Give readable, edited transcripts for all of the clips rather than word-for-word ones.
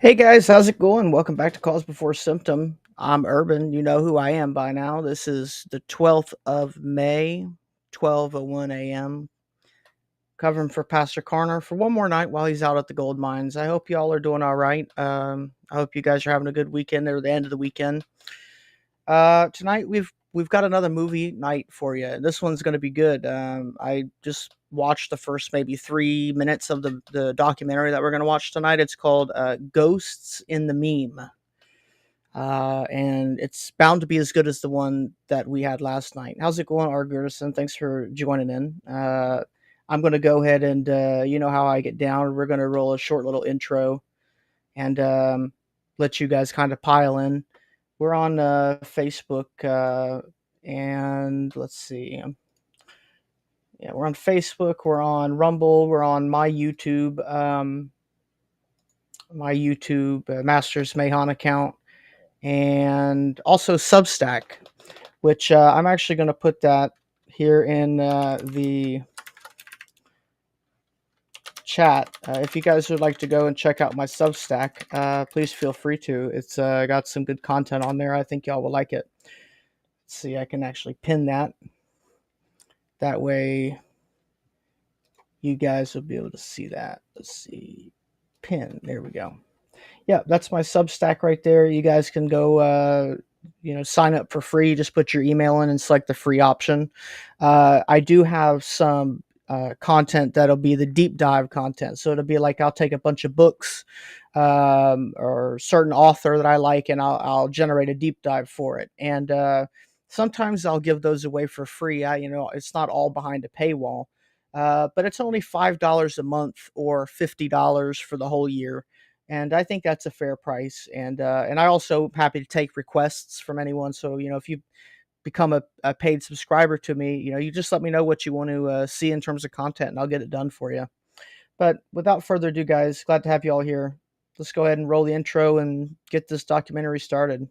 Hey guys, how's it going? Welcome back to Calls Before Symptom. I'm Urban. You know who I am by now. This is the 12th of May, 12:01 a.m. Covering for Pastor Carner for one more night while he's out at the gold mines. I hope y'all are doing all right. I hope you guys are having a good weekend or the end of the weekend. Tonight we've got another movie night for you. This one's going to be good. I just watched the first maybe 3 minutes of the documentary that we're going to watch tonight. It's called Ghosts in the Meme. And it's bound to be as good as the one that we had last night. How's it going, R. Gertison? Thanks for joining in. I'm going to go ahead and, you know how I get down. We're going to roll a short little intro and let you guys kind of pile in. We're on Facebook, and let's see. Yeah, we're on Facebook. We're on Rumble. We're on my YouTube Masters Mayhan account, and also Substack, which I'm actually going to put that here in the chat. If you guys would like to go and check out my Substack, please feel free to. It's got some good content on there. I think y'all will like it. Let's see, I can actually pin that. That way you guys will be able to see that. Let's see. Pin. There we go. Yeah, that's my Substack right there. You guys can go sign up for free. Just put your email in and select the free option. I do have some content that'll be the deep dive content. So it'll be like I'll take a bunch of books or certain author that I like, and I'll generate a deep dive for it. And sometimes I'll give those away for free. It's not all behind a paywall, but it's only $5 a month or $50 for the whole year. And I think that's a fair price. And I also happy to take requests from anyone. So if you become a paid subscriber to me, you just let me know what you want to see in terms of content, and I'll get it done for you. But without further ado, guys, glad to have you all here. Let's go ahead and roll the intro and get this documentary started.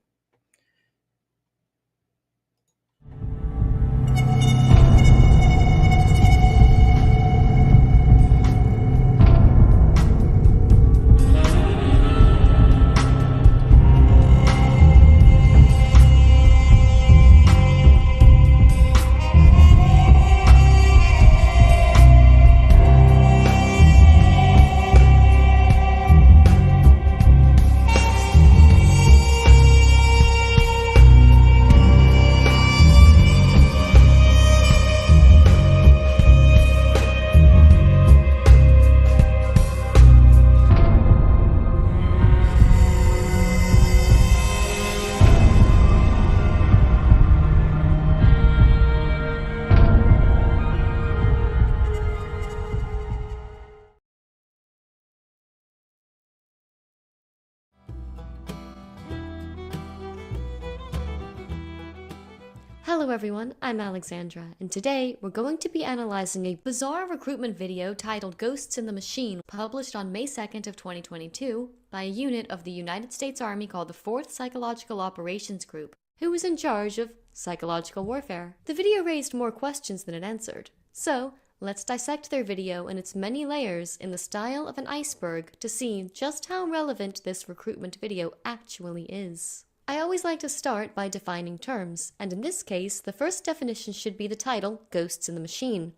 Hello everyone, I'm Alexandra, and today we're going to be analyzing a bizarre recruitment video titled Ghosts in the Machine, published on May 2nd of 2022 by a unit of the United States Army called the 4th Psychological Operations Group, who was in charge of psychological warfare. The video raised more questions than it answered, so let's dissect their video and its many layers in the style of an iceberg to see just how relevant this recruitment video actually is. I always like to start by defining terms, and in this case, the first definition should be the title, Ghosts in the Machine.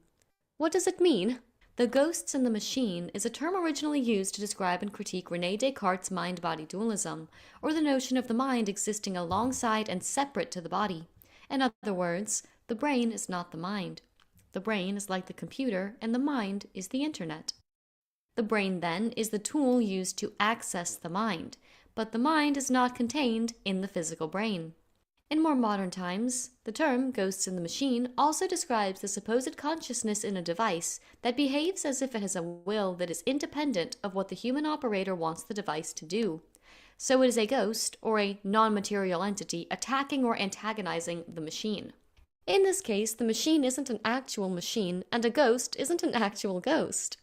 What does it mean? The Ghosts in the Machine is a term originally used to describe and critique René Descartes' mind-body dualism, or the notion of the mind existing alongside and separate to the body. In other words, the brain is not the mind. The brain is like the computer, and the mind is the internet. The brain, then, is the tool used to access the mind, but the mind is not contained in the physical brain. In more modern times, the term ghosts in the machine also describes the supposed consciousness in a device that behaves as if it has a will that is independent of what the human operator wants the device to do. So it is a ghost, or a non-material entity, attacking or antagonizing the machine. In this case, the machine isn't an actual machine, and a ghost isn't an actual ghost.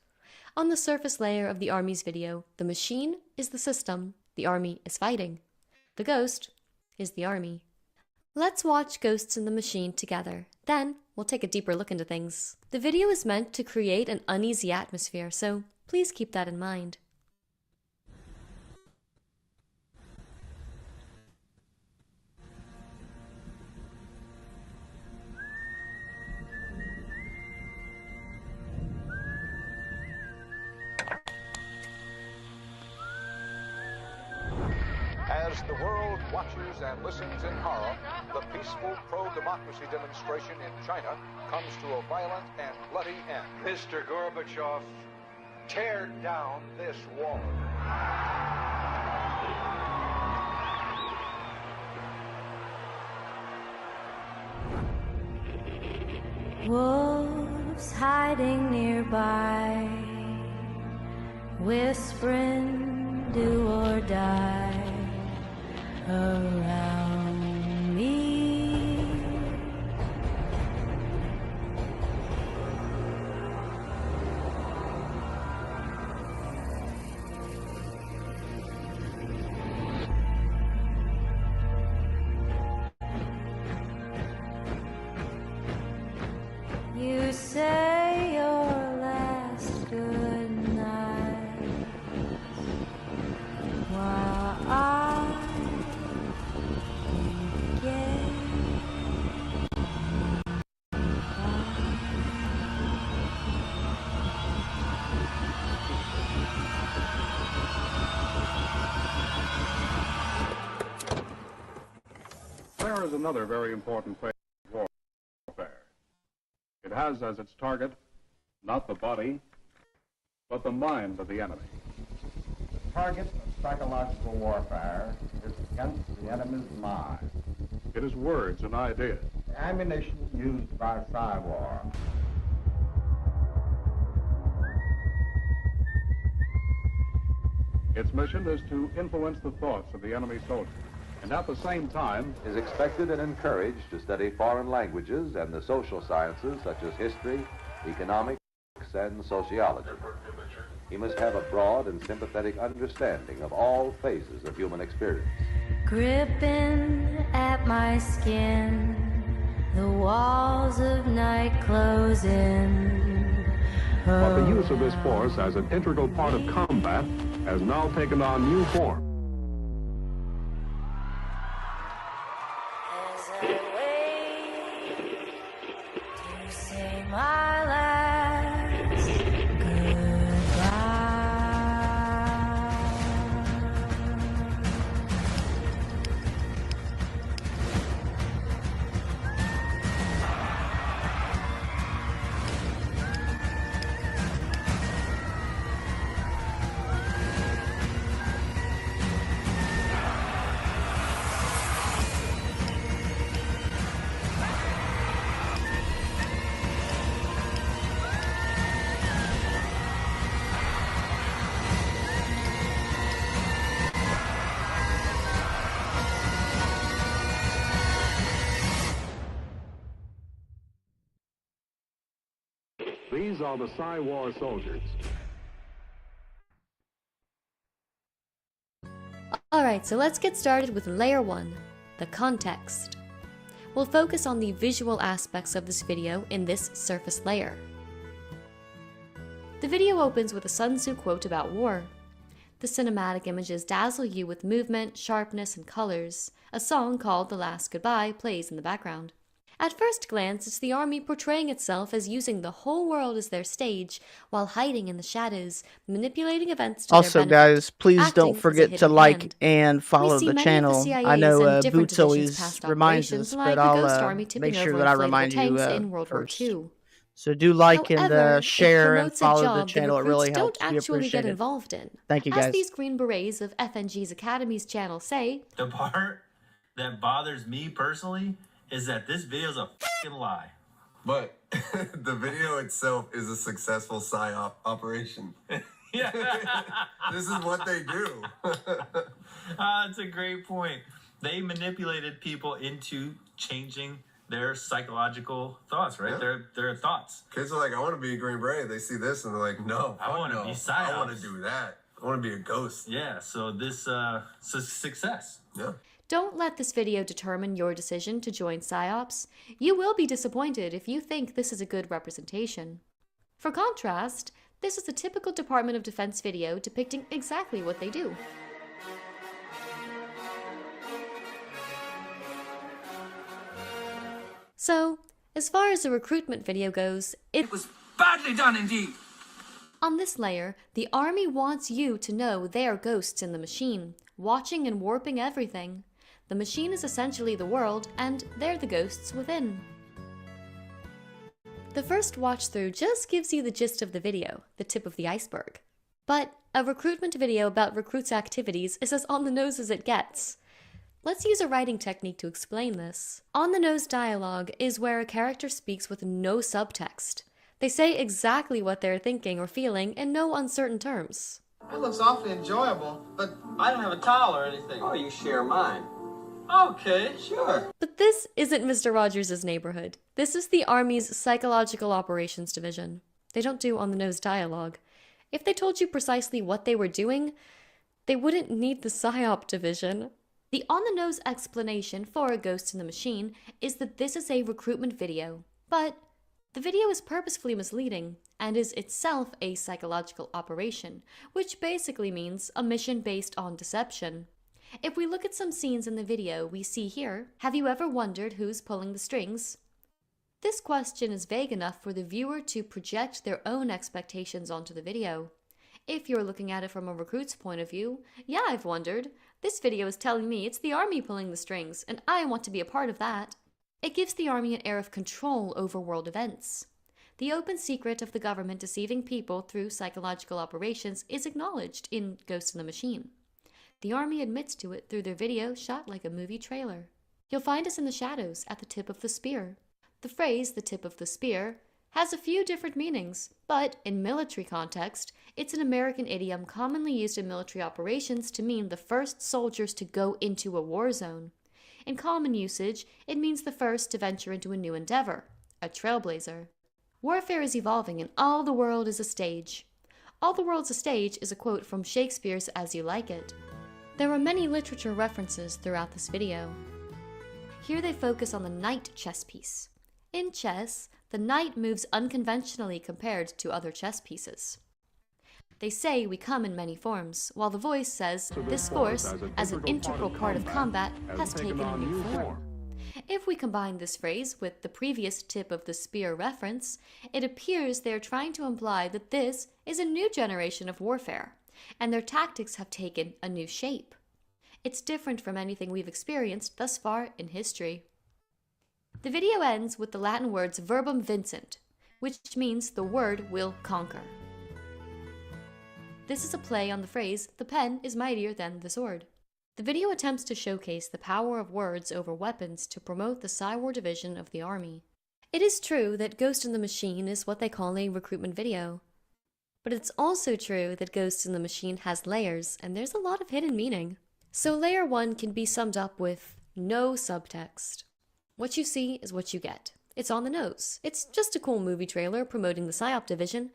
On the surface layer of the Army's video, the machine is the system, the Army is fighting. The ghost is the Army. Let's watch Ghosts in the Machine together. Then we'll take a deeper look into things. The video is meant to create an uneasy atmosphere, so please keep that in mind. As the world watches and listens in horror, the peaceful pro-democracy demonstration in China comes to a violent and bloody end. Mr. Gorbachev, tear down this wall. Wolves hiding nearby, whispering do or die around me. You say your last good night while I get There is another very important phase of warfare. It has as its target not the body, but the mind of the enemy. The target of psychological warfare is against the enemy's mind. It is words and ideas. The ammunition used by Psy-War. Its mission is to influence the thoughts of the enemy soldier, and at the same time, is expected and encouraged to study foreign languages and the social sciences such as history, economics, and sociology. He must have a broad and sympathetic understanding of all phases of human experience. gripping at my skin, the walls of night close in. but the use of this force as an integral part of combat has now taken on new form. As I wait to say my last goodbye. These are the Psy-War soldiers. Alright, so let's get started with Layer 1, the context. We'll focus on the visual aspects of this video in this surface layer. The video opens with a Sun Tzu quote about war. The cinematic images dazzle you with movement, sharpness, and colors. A song called The Last Goodbye plays in the background. At first glance, it's the army portraying itself as using the whole world as their stage, while hiding in the shadows, manipulating events to Also, their benefit. guys, please acting don't as a forget to hidden like hand. and follow see the many of the channel. I CIA's know and different Boots divisions' always past reminds operations, us, like but the Ghost I'll Army tipping make sure over that I inflatable remind you tanks in World first. War II. So do like and However, share it and promotes follow a the job channel. the It really recruits helps. don't We actually appreciate get it. involved in. Thank you, As guys. these Green Berets of FNG's Academy's channel say, The part that bothers me personally is that this video is a fucking lie. But the video itself is a successful PSYOP operation. Yeah. This is what they do. That's a great point. They manipulated people into changing their psychological thoughts, right? Yeah. Their thoughts. Kids are like, I want to be a Green Beret. They see this and they're like, no, I fuck wanna no. be I want to PSYOPs. do that. I want to be a ghost. Yeah, so this success. Yeah. don't let this video determine your decision to join PSYOPs. You will be disappointed if you think this is a good representation. For contrast, this is a typical Department of Defense video depicting exactly what they do. So, as far as the recruitment video goes, it was badly done indeed. On this layer, the Army wants you to know they are ghosts in the machine, watching and warping everything. The machine is essentially the world, and they're the ghosts within. The first watch-through just gives you the gist of the video, the tip of the iceberg. But a recruitment video about recruits' activities is as on-the-nose as it gets. Let's use a writing technique to explain this. On-the-nose dialogue is where a character speaks with no subtext. They say exactly what they're thinking or feeling in no uncertain terms. It looks awfully enjoyable, but I don't have a towel or anything. Oh, you share mine. Okay, sure. But this isn't Mr. Rogers' Neighborhood. This is the Army's Psychological Operations Division. They don't do on-the-nose dialogue. If they told you precisely what they were doing, they wouldn't need the PSYOP division. The on-the-nose explanation for A Ghost in the Machine is that this is a recruitment video, but the video is purposefully misleading and is itself a psychological operation, which basically means a mission based on deception. If we look at some scenes in the video we see here, have you ever wondered who's pulling the strings? This question is vague enough for the viewer to project their own expectations onto the video. If you're looking at it from a recruit's point of view, yeah, I've wondered. This video is telling me it's the Army pulling the strings, and I want to be a part of that. It gives the Army an air of control over world events. The open secret of the government deceiving people through psychological operations is acknowledged in Ghost in the Machine. The Army admits to it through their video shot like a movie trailer. You'll find us in the shadows at the tip of the spear. The phrase, the tip of the spear, has a few different meanings, but in military context, it's an American idiom commonly used in military operations to mean the first soldiers to go into a war zone. In common usage, it means the first to venture into a new endeavor, a trailblazer. Warfare is evolving and all the world is a stage. All the world's a stage is a quote from Shakespeare's As You Like It. There are many literature references throughout this video. Here they focus on the knight chess piece. In chess, the knight moves unconventionally compared to other chess pieces. They say we come in many forms, while the voice says this force, as an integral part of combat, has taken a new form. If we combine this phrase with the previous tip of the spear reference, it appears they are trying to imply that this is a new generation of warfare, and their tactics have taken a new shape. It's different from anything we've experienced thus far in history. The video ends with the Latin words verbum vincit, which means the word will conquer. This is a play on the phrase, the pen is mightier than the sword. The video attempts to showcase the power of words over weapons to promote the Psywar division of the Army. It is true that Ghost in the Machine is what they call a recruitment video. But it's also true that Ghost in the Machine has layers, and there's a lot of hidden meaning. So layer 1 can be summed up with no subtext. What you see is what you get. It's on the nose. It's just a cool movie trailer promoting the PSYOP division,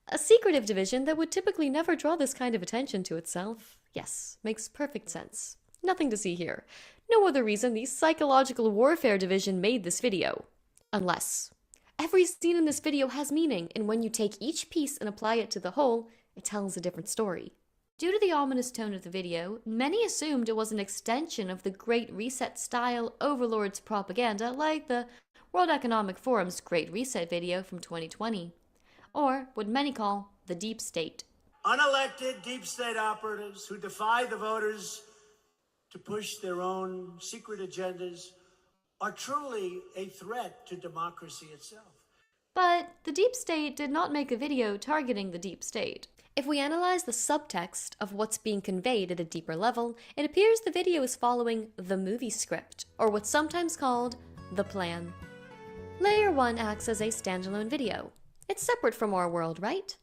a secretive division that would typically never draw this kind of attention to itself. Yes, makes perfect sense. Nothing to see here. No other reason the Psychological Warfare division made this video. Unless every scene in this video has meaning, and when you take each piece and apply it to the whole, it tells a different story. Due to the ominous tone of the video, many assumed it was an extension of the Great Reset style overlords propaganda like the World Economic Forum's Great Reset video from 2020, or what many call the Deep State. Unelected deep state operatives who defy the voters to push their own secret agendas are truly a threat to democracy itself. But the Deep State did not make a video targeting the Deep State. If we analyze the subtext of what's being conveyed at a deeper level, it appears the video is following the movie script, or what's sometimes called the plan. Layer 1 acts as a standalone video. It's separate from our world, right?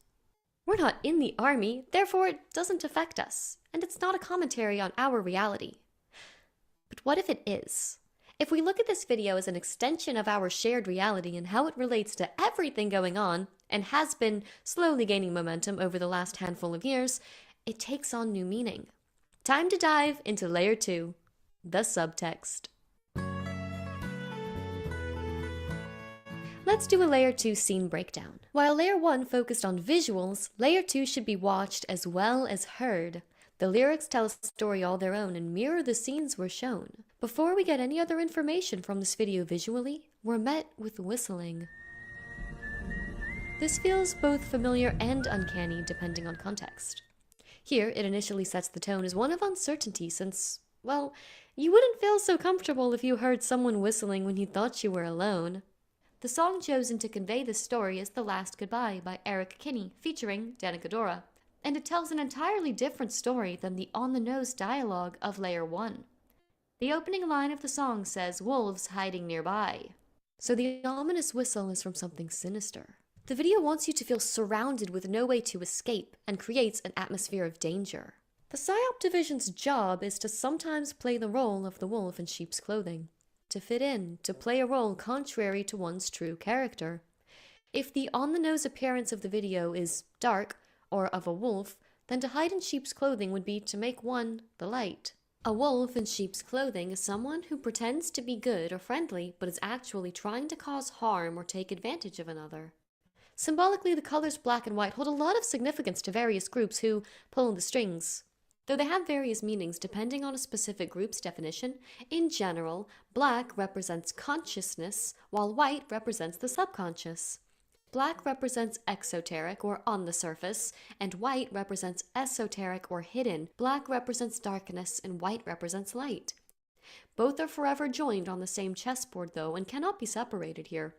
We're not in the Army, therefore it doesn't affect us, and it's not a commentary on our reality. But what if it is? If we look at this video as an extension of our shared reality and how it relates to everything going on, and has been slowly gaining momentum over the last handful of years, it takes on new meaning. Time to dive into Layer 2, the subtext. Let's do a Layer 2 scene breakdown. While Layer 1 focused on visuals, Layer 2 should be watched as well as heard. The lyrics tell a story all their own and mirror the scenes we're shown. Before we get any other information from this video visually, we're met with whistling. This feels both familiar and uncanny depending on context. Here, it initially sets the tone as one of uncertainty since, well, you wouldn't feel so comfortable if you heard someone whistling when you thought you were alone. The song chosen to convey this story is The Last Goodbye by Eric Kinney, featuring Danica Dora, and it tells an entirely different story than the on-the-nose dialogue of Layer 1. The opening line of the song says, "Wolves hiding nearby." So the ominous whistle is from something sinister. The video wants you to feel surrounded with no way to escape and creates an atmosphere of danger. The PSYOP division's job is to sometimes play the role of the wolf in sheep's clothing, to fit in, to play a role contrary to one's true character. If the on-the-nose appearance of the video is dark or of a wolf, then to hide in sheep's clothing would be to make one the light. A wolf in sheep's clothing is someone who pretends to be good or friendly but is actually trying to cause harm or take advantage of another. Symbolically, the colors black and white hold a lot of significance to various groups who pull the strings. Though they have various meanings depending on a specific group's definition, in general, black represents consciousness, while white represents the subconscious. Black represents exoteric, or on the surface, and white represents esoteric, or hidden. Black represents darkness, and white represents light. Both are forever joined on the same chessboard, though, and cannot be separated here.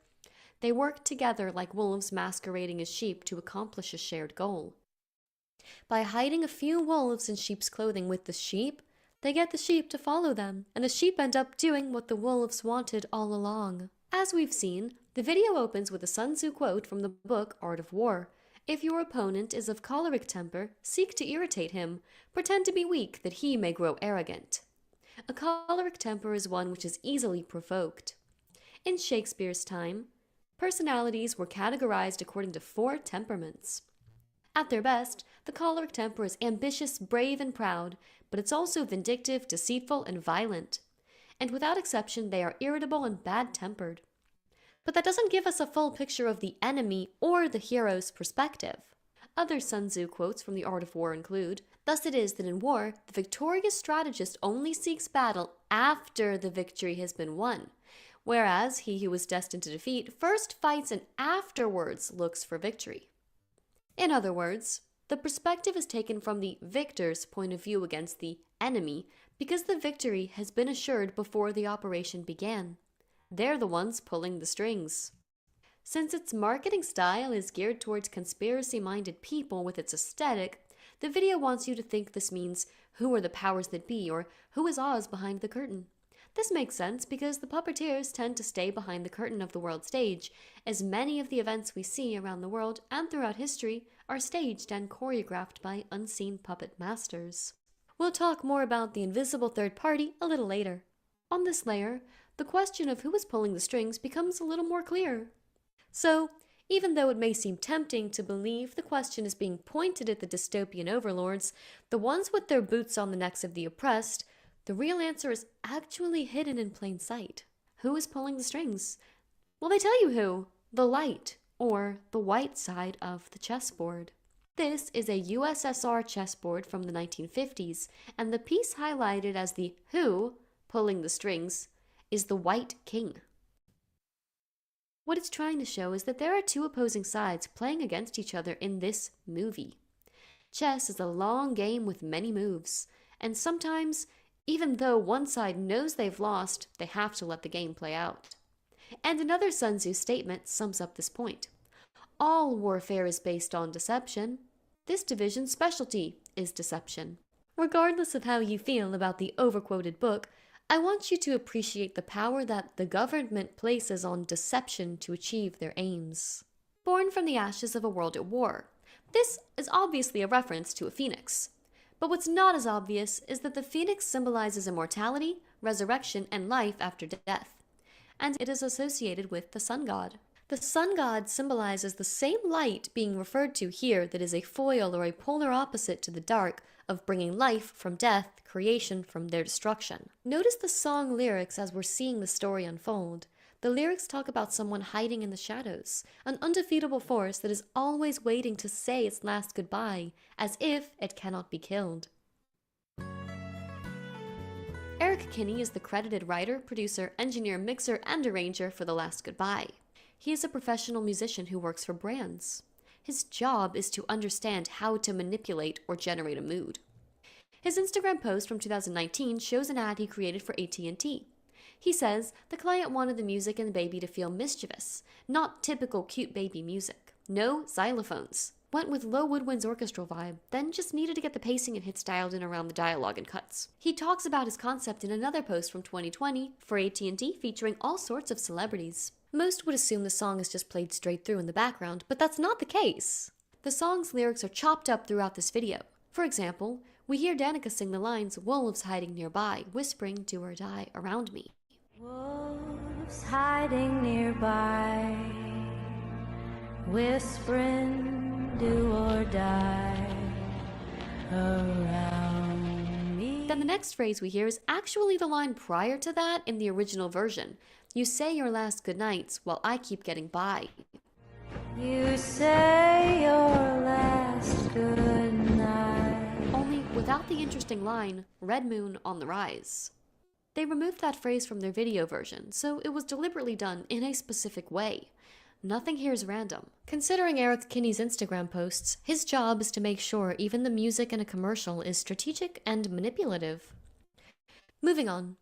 They work together like wolves masquerading as sheep to accomplish a shared goal. By hiding a few wolves in sheep's clothing with the sheep, they get the sheep to follow them, and the sheep end up doing what the wolves wanted all along. As we've seen, the video opens with a Sun Tzu quote from the book Art of War. If your opponent is of choleric temper, seek to irritate him. Pretend to be weak that he may grow arrogant. A choleric temper is one which is easily provoked. In Shakespeare's time, personalities were categorized according to 4 temperaments. At their best, the choleric temper is ambitious, brave, and proud, but it's also vindictive, deceitful, and violent. And without exception, they are irritable and bad-tempered. But that doesn't give us a full picture of the enemy or the hero's perspective. Other Sun Tzu quotes from the Art of War include, "Thus it is that in war, the victorious strategist only seeks battle after the victory has been won, whereas he who is destined to defeat first fights and afterwards looks for victory." In other words, the perspective is taken from the victor's point of view against the enemy because the victory has been assured before the operation began. They're the ones pulling the strings. Since its marketing style is geared towards conspiracy-minded people with its aesthetic, the video wants you to think this means who are the powers that be or who is Oz behind the curtain. This makes sense because the puppeteers tend to stay behind the curtain of the world stage, as many of the events we see around the world and throughout history are staged and choreographed by unseen puppet masters. We'll talk more about the invisible third party a little later. On this layer, the question of who is pulling the strings becomes a little more clear. So, even though it may seem tempting to believe the question is being pointed at the dystopian overlords, the ones with their boots on the necks of the oppressed, the real answer is actually hidden in plain sight. Who is pulling the strings? Well, they tell you who. The light, or the white side of the chessboard. This is a USSR chessboard from the 1950s, and the piece highlighted as the who pulling the strings is the White King. What it's trying to show is that there are 2 opposing sides playing against each other in this movie. Chess is a long game with many moves, and sometimes, even though one side knows they've lost, they have to let the game play out. And another Sun Tzu statement sums up this point. All warfare is based on deception. This division's specialty is deception. Regardless of how you feel about the overquoted book, I want you to appreciate the power that the government places on deception to achieve their aims. Born from the ashes of a world at war. This is obviously a reference to a phoenix. But what's not as obvious is that the phoenix symbolizes immortality, resurrection, and life after death. And it is associated with the sun god. The sun god symbolizes the same light being referred to here that is a foil or a polar opposite to the dark of bringing life from death, creation from their destruction. Notice the song lyrics as we're seeing the story unfold. The lyrics talk about someone hiding in the shadows, an undefeatable force that is always waiting to say its last goodbye, as if it cannot be killed. Eric Kinney is the credited writer, producer, engineer, mixer, and arranger for The Last Goodbye. He is a professional musician who works for brands. His job is to understand how to manipulate or generate a mood. His Instagram post from 2019 shows an ad he created for AT&T. He says the client wanted the music and the baby to feel mischievous, not typical cute baby music. No xylophones. Went with low woodwinds orchestral vibe, then just needed to get the pacing and hits dialed in around the dialogue and cuts. He talks about his concept in another post from 2020 for AT&T featuring all sorts of celebrities. Most would assume the song is just played straight through in the background, but that's not the case. The song's lyrics are chopped up throughout this video. For example, we hear Danica sing the lines, "Wolves hiding nearby, whispering do or die around me." Wolves hiding nearby, whispering do or die around me. Then the next phrase we hear is actually the line prior to that in the original version. You say your last goodnights while I keep getting by. You say your last goodnight. Only without the interesting line, Red Moon on the rise. They removed that phrase from their video version, so it was deliberately done in a specific way. Nothing here is random. Considering Eric Kinney's Instagram posts, his job is to make sure even the music in a commercial is strategic and manipulative. Moving on.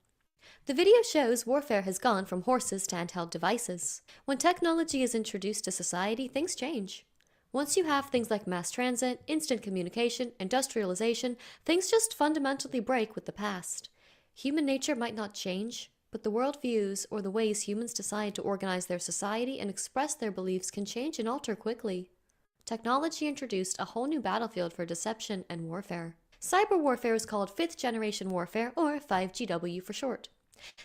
The video shows warfare has gone from horses to handheld devices. When technology is introduced to society, things change. Once you have things like mass transit, instant communication, industrialization, things just fundamentally break with the past. Human nature might not change, but the worldviews or the ways humans decide to organize their society and express their beliefs can change and alter quickly. Technology introduced a whole new battlefield for deception and warfare. Cyber warfare is called 5th generation warfare, or 5GW for short.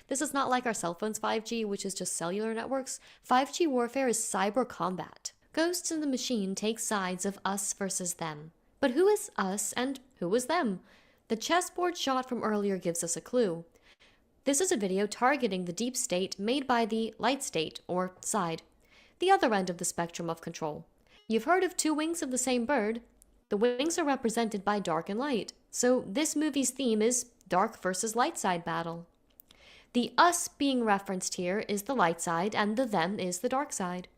This is not like our cell phone's 5G, which is just cellular networks. 5G warfare is cyber combat. Ghosts in the Machine take sides of us versus them. But who is us and who is them? The chessboard shot from earlier gives us a clue. This is a video targeting the deep state made by the light state, or side, the other end of the spectrum of control. You've heard of two wings of the same bird. The wings are represented by dark and light, so this movie's theme is dark versus light side battle. The us being referenced here is the light side, and the them is the dark side.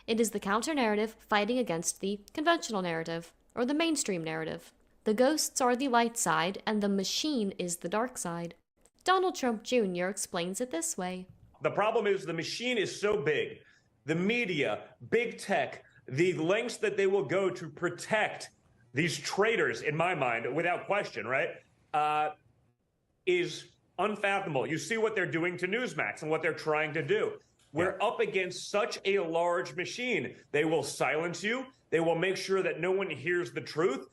It is the counter-narrative fighting against the conventional narrative, or the mainstream narrative. The ghosts are the light side, and the machine is the dark side. Donald Trump Jr. explains it this way. The problem is the machine is so big. The media, big tech, the lengths that they will go to protect these traitors, in my mind, without question, right, is unfathomable. You see what they're doing to Newsmax and what they're trying to do. We're up against such a large machine. They will silence you. They will make sure that no one hears the truth.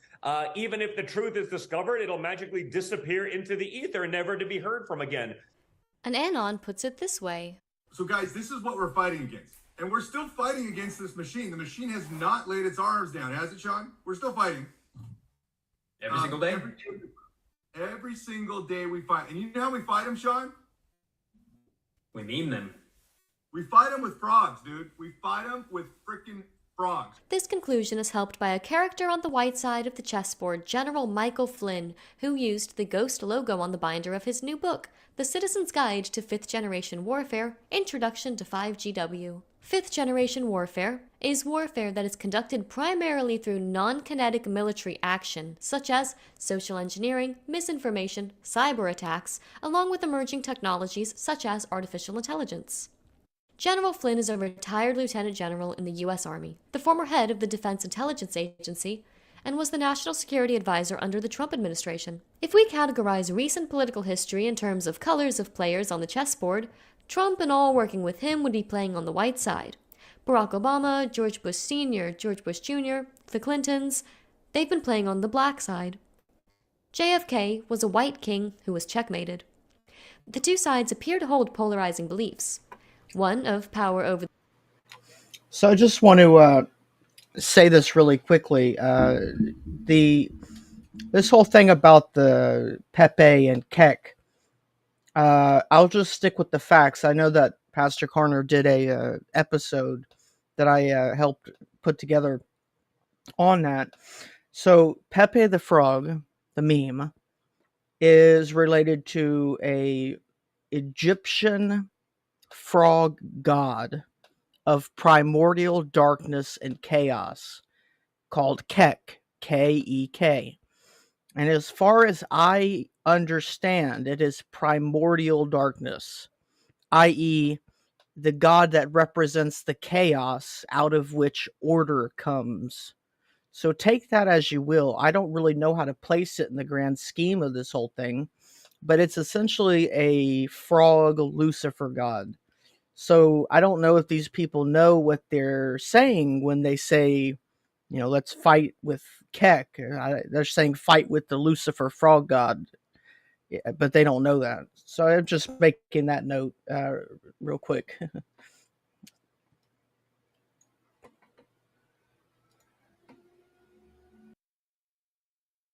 Even if the truth is discovered, it'll magically disappear into the ether, never to be heard from again. And Anon puts it this way. So guys, this is what we're fighting against. And we're still fighting against this machine. The machine has not laid its arms down, has it, Sean? We're still fighting. Every single day? Every single day we fight. And you know how we fight them, Sean? We meme them. We fight them with frogs, dude. We fight them with freaking frogs. This conclusion is helped by a character on the white side of the chessboard, General Michael Flynn, who used the ghost logo on the binder of his new book, The Citizen's Guide to 5th Generation Warfare, Introduction to 5GW. 5th Generation Warfare is warfare that is conducted primarily through non-kinetic military action, such as social engineering, misinformation, cyber attacks, along with emerging technologies such as artificial intelligence. General Flynn is a retired lieutenant general in the U.S. Army, the former head of the Defense Intelligence Agency, and was the national security advisor under the Trump administration. If we categorize recent political history in terms of colors of players on the chessboard, Trump and all working with him would be playing on the white side. Barack Obama, George Bush Sr., George Bush Jr., the Clintons, they've been playing on the black side. JFK was a white king who was checkmated. The two sides appear to hold polarizing beliefs. One of power over. So I just want to say this really quickly. This whole thing about the Pepe and Keck, I'll just stick with the facts. I know that Pastor Carner did a episode that I helped put together on that. So Pepe the Frog, the meme, is related to a Egyptian frog god of primordial darkness and chaos. called Kek, K-E-K. And as far as I understand, it is primordial darkness, i.e., the god that represents the chaos out of which order comes. So take that as you will. I don't really know how to place it in the grand scheme of this whole thing, but it's essentially a frog Lucifer god. So I don't know if these people know what they're saying when they say, let's fight with Kek. They're saying fight with the Lucifer frog god, but they don't know that. So I'm just making that note real quick.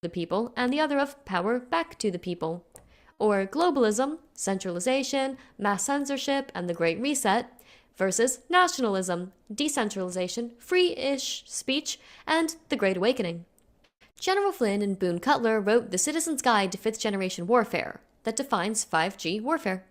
The people, and the other of power back to the people. Or globalism, centralization, mass censorship, and the Great Reset, versus nationalism, decentralization, free-ish speech, and the Great Awakening. General Flynn and Boone Cutler wrote The Citizen's Guide to Fifth-Generation Warfare that defines 5G warfare.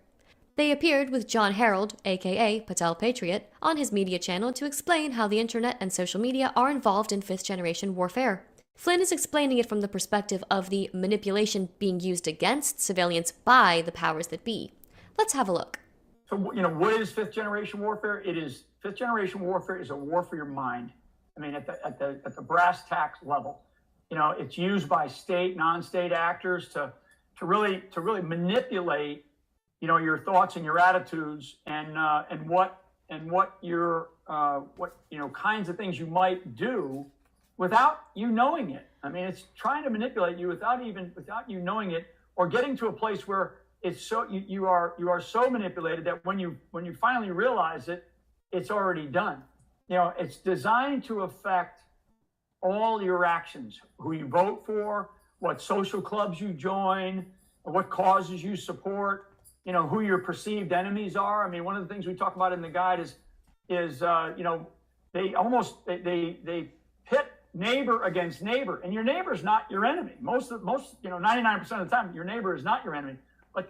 They appeared with John Harold, aka Patel Patriot, on his media channel to explain how the internet and social media are involved in fifth-generation warfare. Flynn is explaining it from the perspective of the manipulation being used against civilians by the powers that be. Let's have a look. So, what is fifth generation warfare? Fifth generation warfare is a war for your mind. I mean, at the brass tacks level, it's used by state, non-state actors to really manipulate, your thoughts and your attitudes and what your kinds of things you might do without you knowing it. I mean, it's trying to manipulate you without you knowing it, or getting to a place where it's so you are so manipulated that when you finally realize it, it's already done. It's designed to affect all your actions, who you vote for, what social clubs you join, what causes you support, who your perceived enemies are. I mean, one of the things we talk about in the guide is they pit neighbor against neighbor, and your neighbor is not your enemy. 99% of the time, your neighbor is not your enemy. But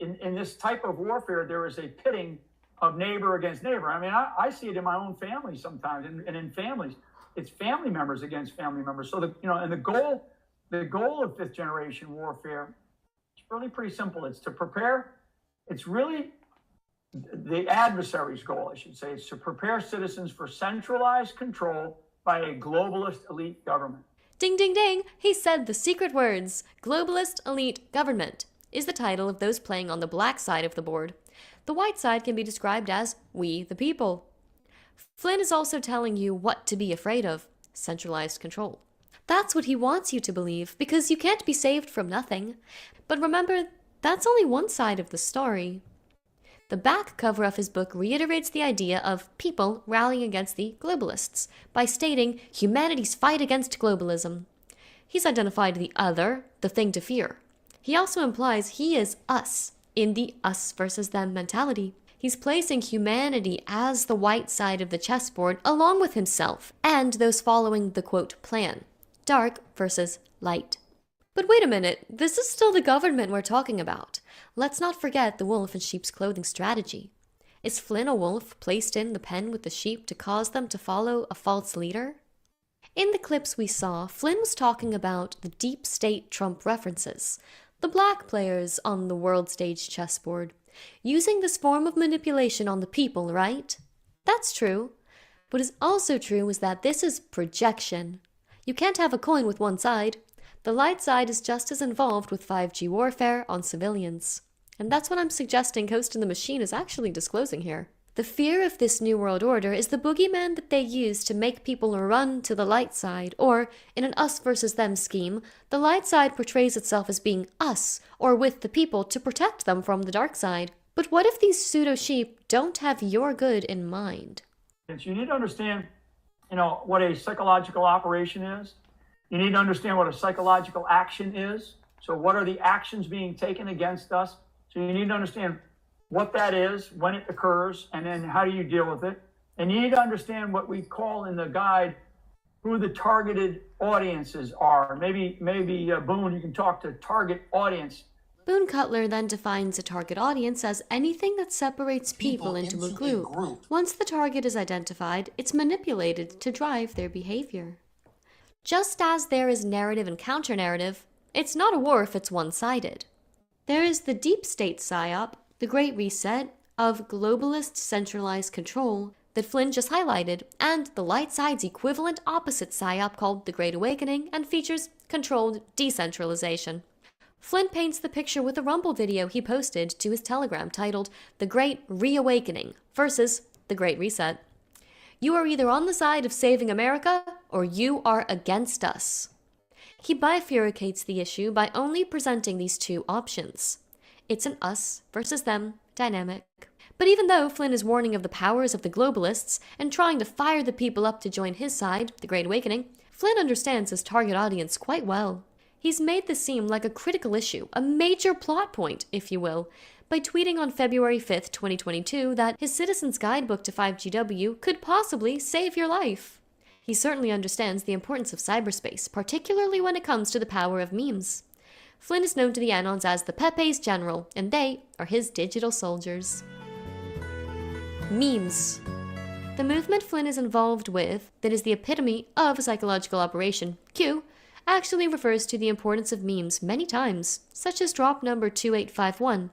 in this type of warfare, there is a pitting of neighbor against neighbor. I mean, I see it in my own family sometimes, and in families, it's family members against family members. So the goal of fifth generation warfare is really pretty simple. It's to prepare. It's really the adversary's goal, I should say, is to prepare citizens for centralized control by a globalist elite government. Ding, ding, ding! He said the secret words. Globalist elite government is the title of those playing on the black side of the board. The white side can be described as we the people. Flynn is also telling you what to be afraid of. Centralized control. That's what he wants you to believe, because you can't be saved from nothing. But remember, that's only one side of the story. The back cover of his book reiterates the idea of people rallying against the globalists by stating humanity's fight against globalism. He's identified the other, the thing to fear. He also implies he is us in the us versus them mentality. He's placing humanity as the white side of the chessboard along with himself and those following the quote plan. Dark versus light. But wait a minute, this is still the government we're talking about. Let's not forget the wolf in sheep's clothing strategy. Is Flynn a wolf placed in the pen with the sheep to cause them to follow a false leader? In the clips we saw, Flynn was talking about the deep state Trump references, the black players on the world stage chessboard, using this form of manipulation on the people, right? That's true. What is also true is that this is projection. You can't have a coin with one side. The light side is just as involved with 5G warfare on civilians. And that's what I'm suggesting Ghost in the Machine is actually disclosing here. The fear of this New World Order is the boogeyman that they use to make people run to the light side, or, in an us versus them scheme, the light side portrays itself as being us, or with the people, to protect them from the dark side. But what if these pseudo-sheep don't have your good in mind? You need to understand, what a psychological operation is. You need to understand what a psychological action is. So what are the actions being taken against us? So you need to understand what that is, when it occurs, and then how do you deal with it. And you need to understand what we call in the guide who the targeted audiences are. Maybe Boone, you can talk to target audience. Boone Cutler then defines a target audience as anything that separates people into a group. Once the target is identified, it's manipulated to drive their behavior. Just as there is narrative and counter-narrative, it's not a war if it's one-sided. There is the deep state psyop, the Great Reset, of globalist centralized control that Flynn just highlighted, and the light side's equivalent opposite psyop called the Great Awakening and features controlled decentralization. Flynn paints the picture with a Rumble video he posted to his Telegram titled The Great Reawakening versus the Great Reset. You are either on the side of saving America or you are against us. He bifurcates the issue by only presenting these two options. It's an us versus them dynamic. But even though Flynn is warning of the powers of the globalists and trying to fire the people up to join his side, the Great Awakening, Flynn understands his target audience quite well. He's made this seem like a critical issue, a major plot point, if you will, by tweeting on February 5th, 2022 that his Citizen's Guidebook to 5GW could possibly save your life. He certainly understands the importance of cyberspace, particularly when it comes to the power of memes. Flynn is known to the Anons as the Pepe's General, and they are his digital soldiers. Memes. The movement Flynn is involved with, that is the epitome of a psychological operation, Q, actually refers to the importance of memes many times, such as drop number 2851.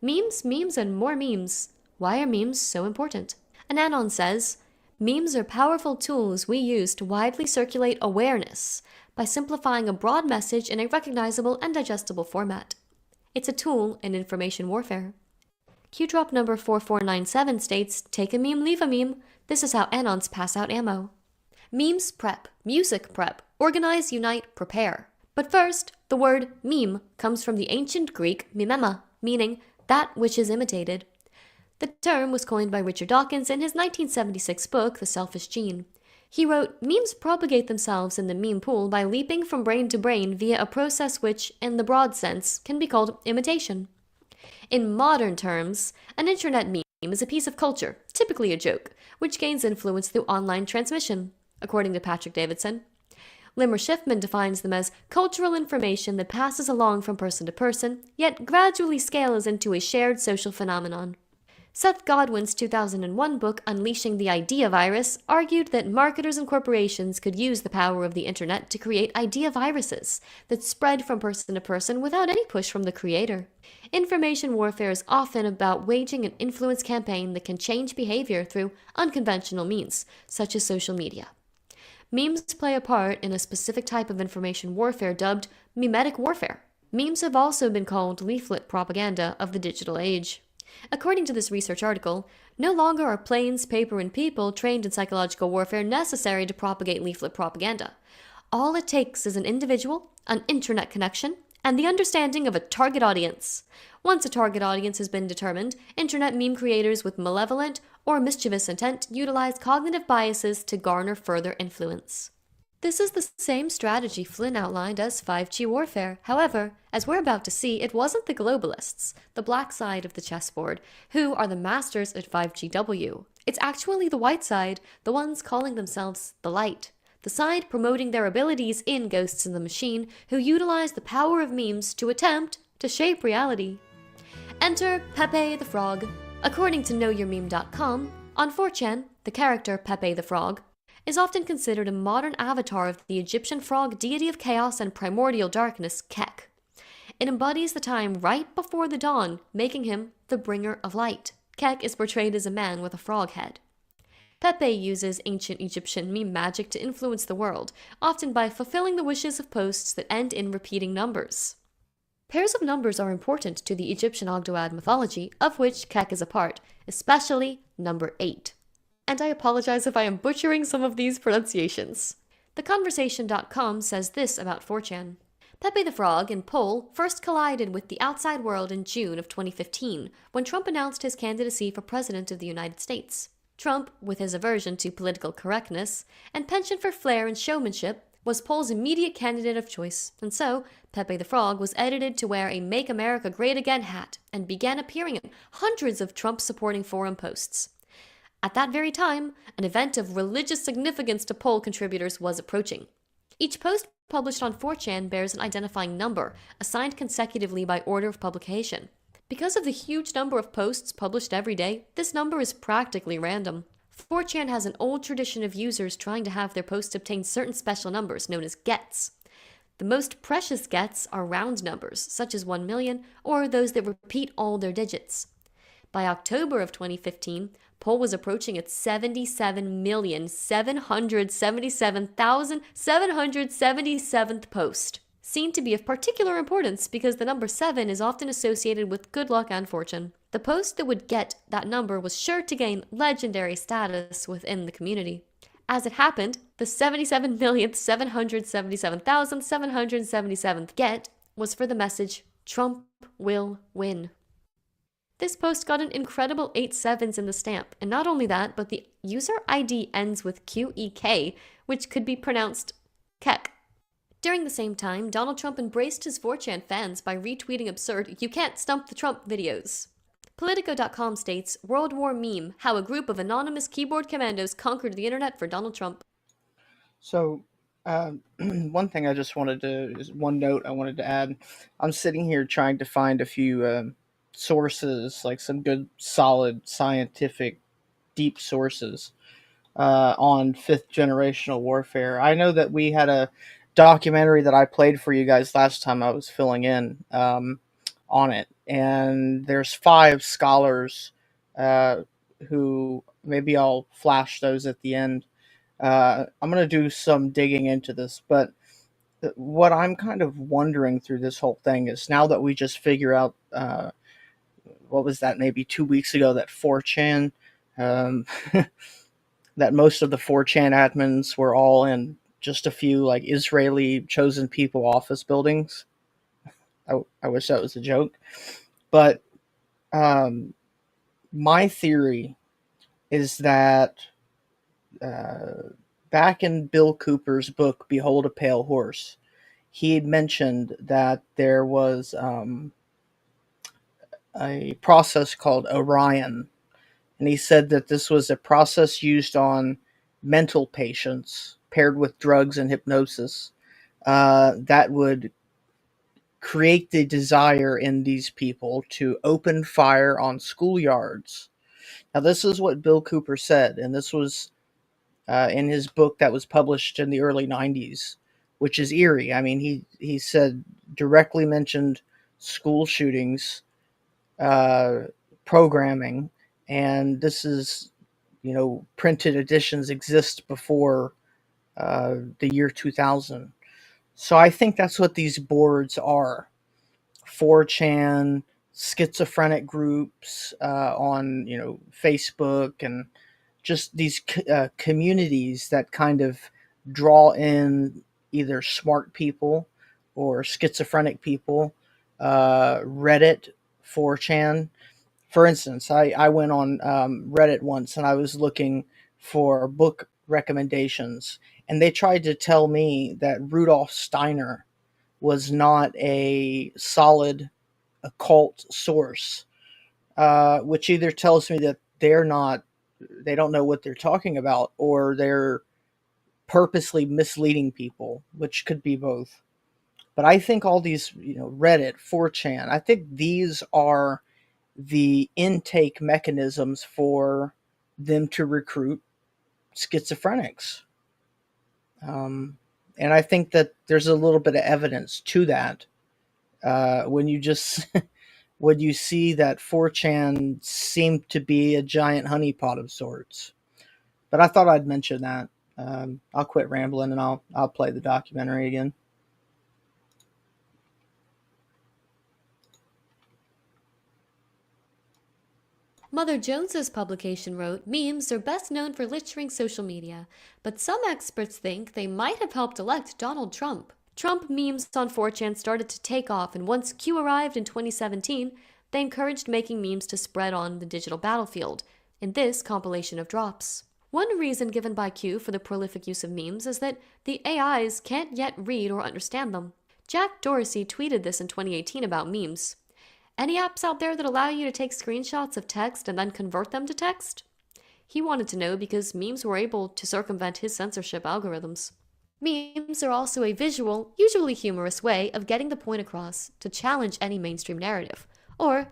Memes, memes, and more memes. Why are memes so important? An Anon says, memes are powerful tools we use to widely circulate awareness by simplifying a broad message in a recognizable and digestible format. It's a tool in information warfare. Q-drop number 4497 states, take a meme, leave a meme. This is how Anons pass out ammo. Memes prep, music prep, organize, unite, prepare. But first, the word meme comes from the ancient Greek mimema, meaning that which is imitated. The term was coined by Richard Dawkins in his 1976 book, The Selfish Gene. He wrote, memes propagate themselves in the meme pool by leaping from brain to brain via a process which, in the broad sense, can be called imitation. In modern terms, an internet meme is a piece of culture, typically a joke, which gains influence through online transmission, according to Patrick Davidson. Limmer Schiffman defines them as cultural information that passes along from person to person, yet gradually scales into a shared social phenomenon. Seth Godin's 2001 book, Unleashing the Idea Virus, argued that marketers and corporations could use the power of the internet to create idea viruses that spread from person to person without any push from the creator. Information warfare is often about waging an influence campaign that can change behavior through unconventional means, such as social media. Memes play a part in a specific type of information warfare dubbed memetic warfare. Memes have also been called leaflet propaganda of the digital age. According to this research article, no longer are planes, paper, and people trained in psychological warfare necessary to propagate leaflet propaganda. All it takes is an individual, an internet connection, and the understanding of a target audience. Once a target audience has been determined, internet meme creators with malevolent or mischievous intent utilize cognitive biases to garner further influence. This is the same strategy Flynn outlined as 5G warfare. However, as we're about to see, it wasn't the globalists, the black side of the chessboard, who are the masters at 5GW. It's actually the white side, the ones calling themselves the light. The side promoting their abilities in Ghosts in the Machine, who utilize the power of memes to attempt to shape reality. Enter Pepe the Frog. According to KnowYourMeme.com, on 4chan, the character Pepe the Frog is often considered a modern avatar of the Egyptian frog deity of chaos and primordial darkness, Kek. It embodies the time right before the dawn, making him the bringer of light. Kek is portrayed as a man with a frog head. Pepe uses ancient Egyptian meme magic to influence the world, often by fulfilling the wishes of posts that end in repeating numbers. Pairs of numbers are important to the Egyptian Ogdoad mythology, of which Kek is a part, especially number 8. And I apologize if I am butchering some of these pronunciations. TheConversation.com says this about 4chan. Pepe the Frog and Pole first collided with the outside world in June of 2015, when Trump announced his candidacy for President of the United States. Trump, with his aversion to political correctness and penchant for flair and showmanship, was Pole's immediate candidate of choice, and so Pepe the Frog was edited to wear a Make America Great Again hat and began appearing in hundreds of Trump-supporting forum posts. At that very time, an event of religious significance to Pole contributors was approaching. Each post published on 4chan bears an identifying number, assigned consecutively by order of publication. Because of the huge number of posts published every day, this number is practically random. 4chan has an old tradition of users trying to have their posts obtain certain special numbers known as gets. The most precious gets are round numbers, such as 1 million, or those that repeat all their digits. By October of 2015, Poll was approaching its 77,777,777th post, seen to be of particular importance because the number 7 is often associated with good luck and fortune. The post that would get that number was sure to gain legendary status within the community. As it happened, the 77,777,777th get was for the message, "Trump will win." This post got an incredible 8 sevens in the stamp, and not only that, but the user ID ends with QEK, which could be pronounced Kek. During the same time, Donald Trump embraced his 4chan fans by retweeting absurd "You can't stump the Trump" videos. Politico.com states, World War meme, how a group of anonymous keyboard commandos conquered the internet for Donald Trump. So, one thing I just wanted to, one note I wanted to add. I'm sitting here trying to find a few sources, like some good, solid, scientific, deep sources on fifth generational warfare. I know that we had a documentary that I played for you guys last time I was filling in on it, and there's 5 scholars who, maybe I'll flash those at the end. I'm going to do some digging into this, but what I'm kind of wondering through this whole thing is, now that we just figure out what was that, maybe 2 weeks ago, that 4chan, that most of the 4chan admins were all in just a few like Israeli chosen people office buildings. I wish that was a joke. But my theory is that back in Bill Cooper's book, Behold a Pale Horse, he had mentioned that there was a process called Orion. And he said that this was a process used on mental patients paired with drugs and hypnosis that would create the desire in these people to open fire on schoolyards. Now, this is what Bill Cooper said, and this was in his book that was published in the early 90s, which is eerie. I mean, he said, directly mentioned school shootings, programming, and this is, printed editions exist before the year 2000. So I think that's what these boards are. 4chan, schizophrenic groups on, Facebook, and just these communities that kind of draw in either smart people or schizophrenic people. Reddit, 4chan. For instance, I went on Reddit once and I was looking for book recommendations, and they tried to tell me that Rudolf Steiner was not a solid occult source, which either tells me that they don't know what they're talking about, or they're purposely misleading people, which could be both. But I think all these, Reddit, 4chan, I think these are the intake mechanisms for them to recruit schizophrenics. And I think that there's a little bit of evidence to that when you see that 4chan seemed to be a giant honeypot of sorts. But I thought I'd mention that. I'll quit rambling and I'll play the documentary again. Mother Jones's publication wrote, memes are best known for littering social media, but some experts think they might have helped elect Donald Trump. Trump memes on 4chan started to take off, and once Q arrived in 2017, they encouraged making memes to spread on the digital battlefield, in this compilation of drops. One reason given by Q for the prolific use of memes is that the AIs can't yet read or understand them. Jack Dorsey tweeted this in 2018 about memes. Any apps out there that allow you to take screenshots of text and then convert them to text? He wanted to know because memes were able to circumvent his censorship algorithms. Memes are also a visual, usually humorous way of getting the point across to challenge any mainstream narrative, or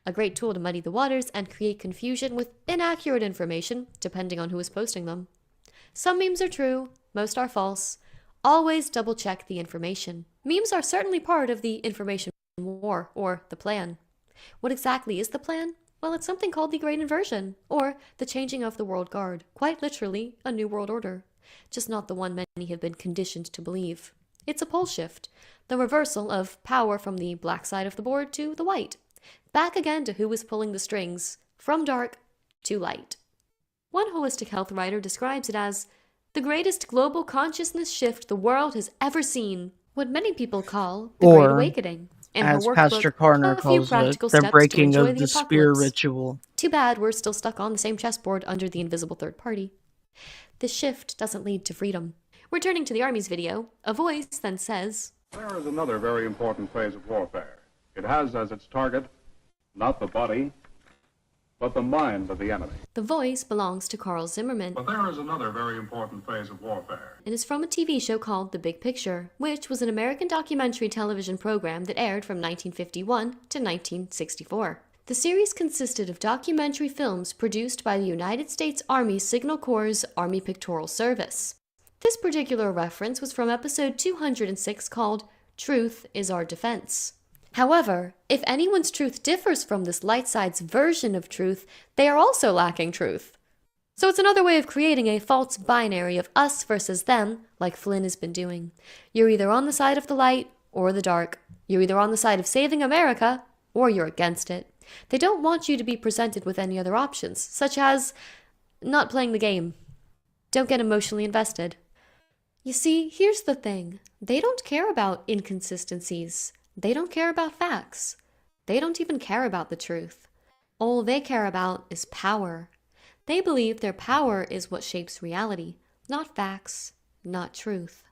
a great tool to muddy the waters and create confusion with inaccurate information, depending on who is posting them. Some memes are true, most are false. Always double check the information. Memes are certainly part of the information war, or the plan. What exactly is the plan? Well, it's something called the Great Inversion, or the changing of the world guard. Quite literally, a new world order. Just not the one many have been conditioned to believe. It's a pole shift, the reversal of power from the black side of the board to the white. Back again to who is pulling the strings, from dark to light. One holistic health writer describes it as the greatest global consciousness shift the world has ever seen, what many people call the Great Awakening. In as her Pastor workbook, Carner a few calls it, practical the steps breaking to enjoy of the spear apocalypse. ritual. Too bad we're still stuck on the same chessboard under the invisible third party. This shift doesn't lead to freedom. Returning to the Army's video, a voice then says, There is another very important phase of warfare. It has as its target not the body, but the mind of the enemy. The voice belongs to Carl Zimmerman. But there is another very important phase of warfare. It is from a TV show called The Big Picture, which was an American documentary television program that aired from 1951 to 1964. The series consisted of documentary films produced by the United States Army Signal Corps' Army Pictorial Service. This particular reference was from episode 206 called Truth is Our Defense. However, if anyone's truth differs from this light side's version of truth, they are also lacking truth. So it's another way of creating a false binary of us versus them, like Flynn has been doing. You're either on the side of the light or the dark. You're either on the side of saving America or you're against it. They don't want you to be presented with any other options, such as not playing the game. Don't get emotionally invested. You see, here's the thing. They don't care about inconsistencies. They don't care about facts. They don't even care about the truth. All they care about is power. They believe their power is what shapes reality, not facts, not truth.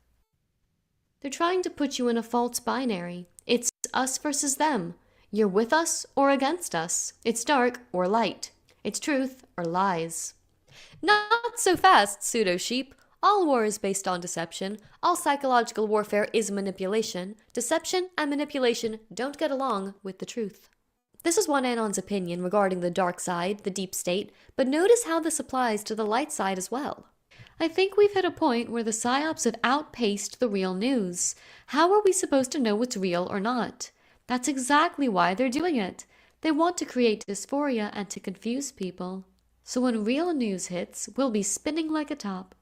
They're trying to put you in a false binary. It's us versus them. You're with us or against us. It's dark or light. It's truth or lies. Not so fast, pseudo-sheep. All war is based on deception. All psychological warfare is manipulation. Deception and manipulation don't get along with the truth. This is one Anon's opinion regarding the dark side, the deep state, but notice how this applies to the light side as well. I think we've hit a point where the psyops have outpaced the real news. How are we supposed to know what's real or not? That's exactly why they're doing it. They want to create dysphoria and to confuse people. So when real news hits, we'll be spinning like a top.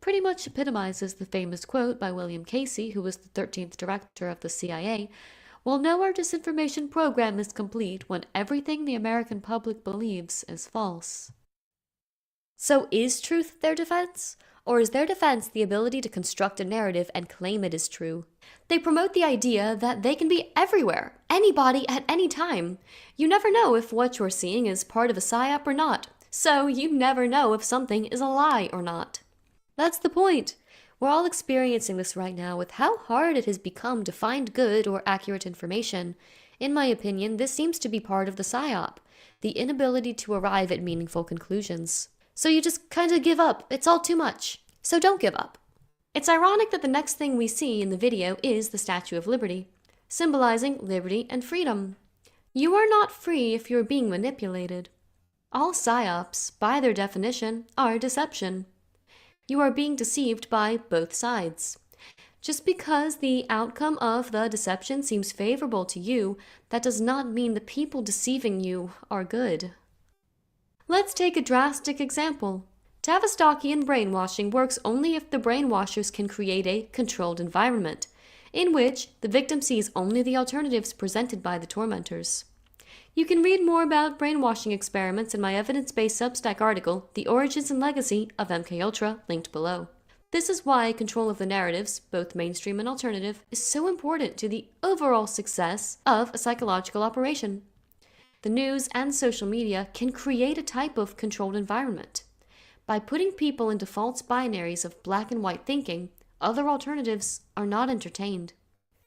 Pretty much epitomizes the famous quote by William Casey, who was the 13th director of the CIA, "We'll know our disinformation program is complete when everything the American public believes is false." So is truth their defense? Or is their defense the ability to construct a narrative and claim it is true? They promote the idea that they can be everywhere, anybody at any time. You never know if what you're seeing is part of a psyop or not, so you never know if something is a lie or not. That's the point. We're all experiencing this right now with how hard it has become to find good or accurate information. In my opinion, this seems to be part of the psyop, the inability to arrive at meaningful conclusions. So you just kind of give up. It's all too much. So don't give up. It's ironic that the next thing we see in the video is the Statue of Liberty, symbolizing liberty and freedom. You are not free if you're being manipulated. All psyops, by their definition, are deception. You are being deceived by both sides. Just because the outcome of the deception seems favorable to you, that does not mean the people deceiving you are good. Let's take a drastic example. Tavistokian brainwashing works only if the brainwashers can create a controlled environment, in which the victim sees only the alternatives presented by the tormentors. You can read more about brainwashing experiments in my evidence-based Substack article, The Origins and Legacy of MKUltra, linked below. This is why control of the narratives, both mainstream and alternative, is so important to the overall success of a psychological operation. The news and social media can create a type of controlled environment. By putting people into false binaries of black and white thinking, other alternatives are not entertained.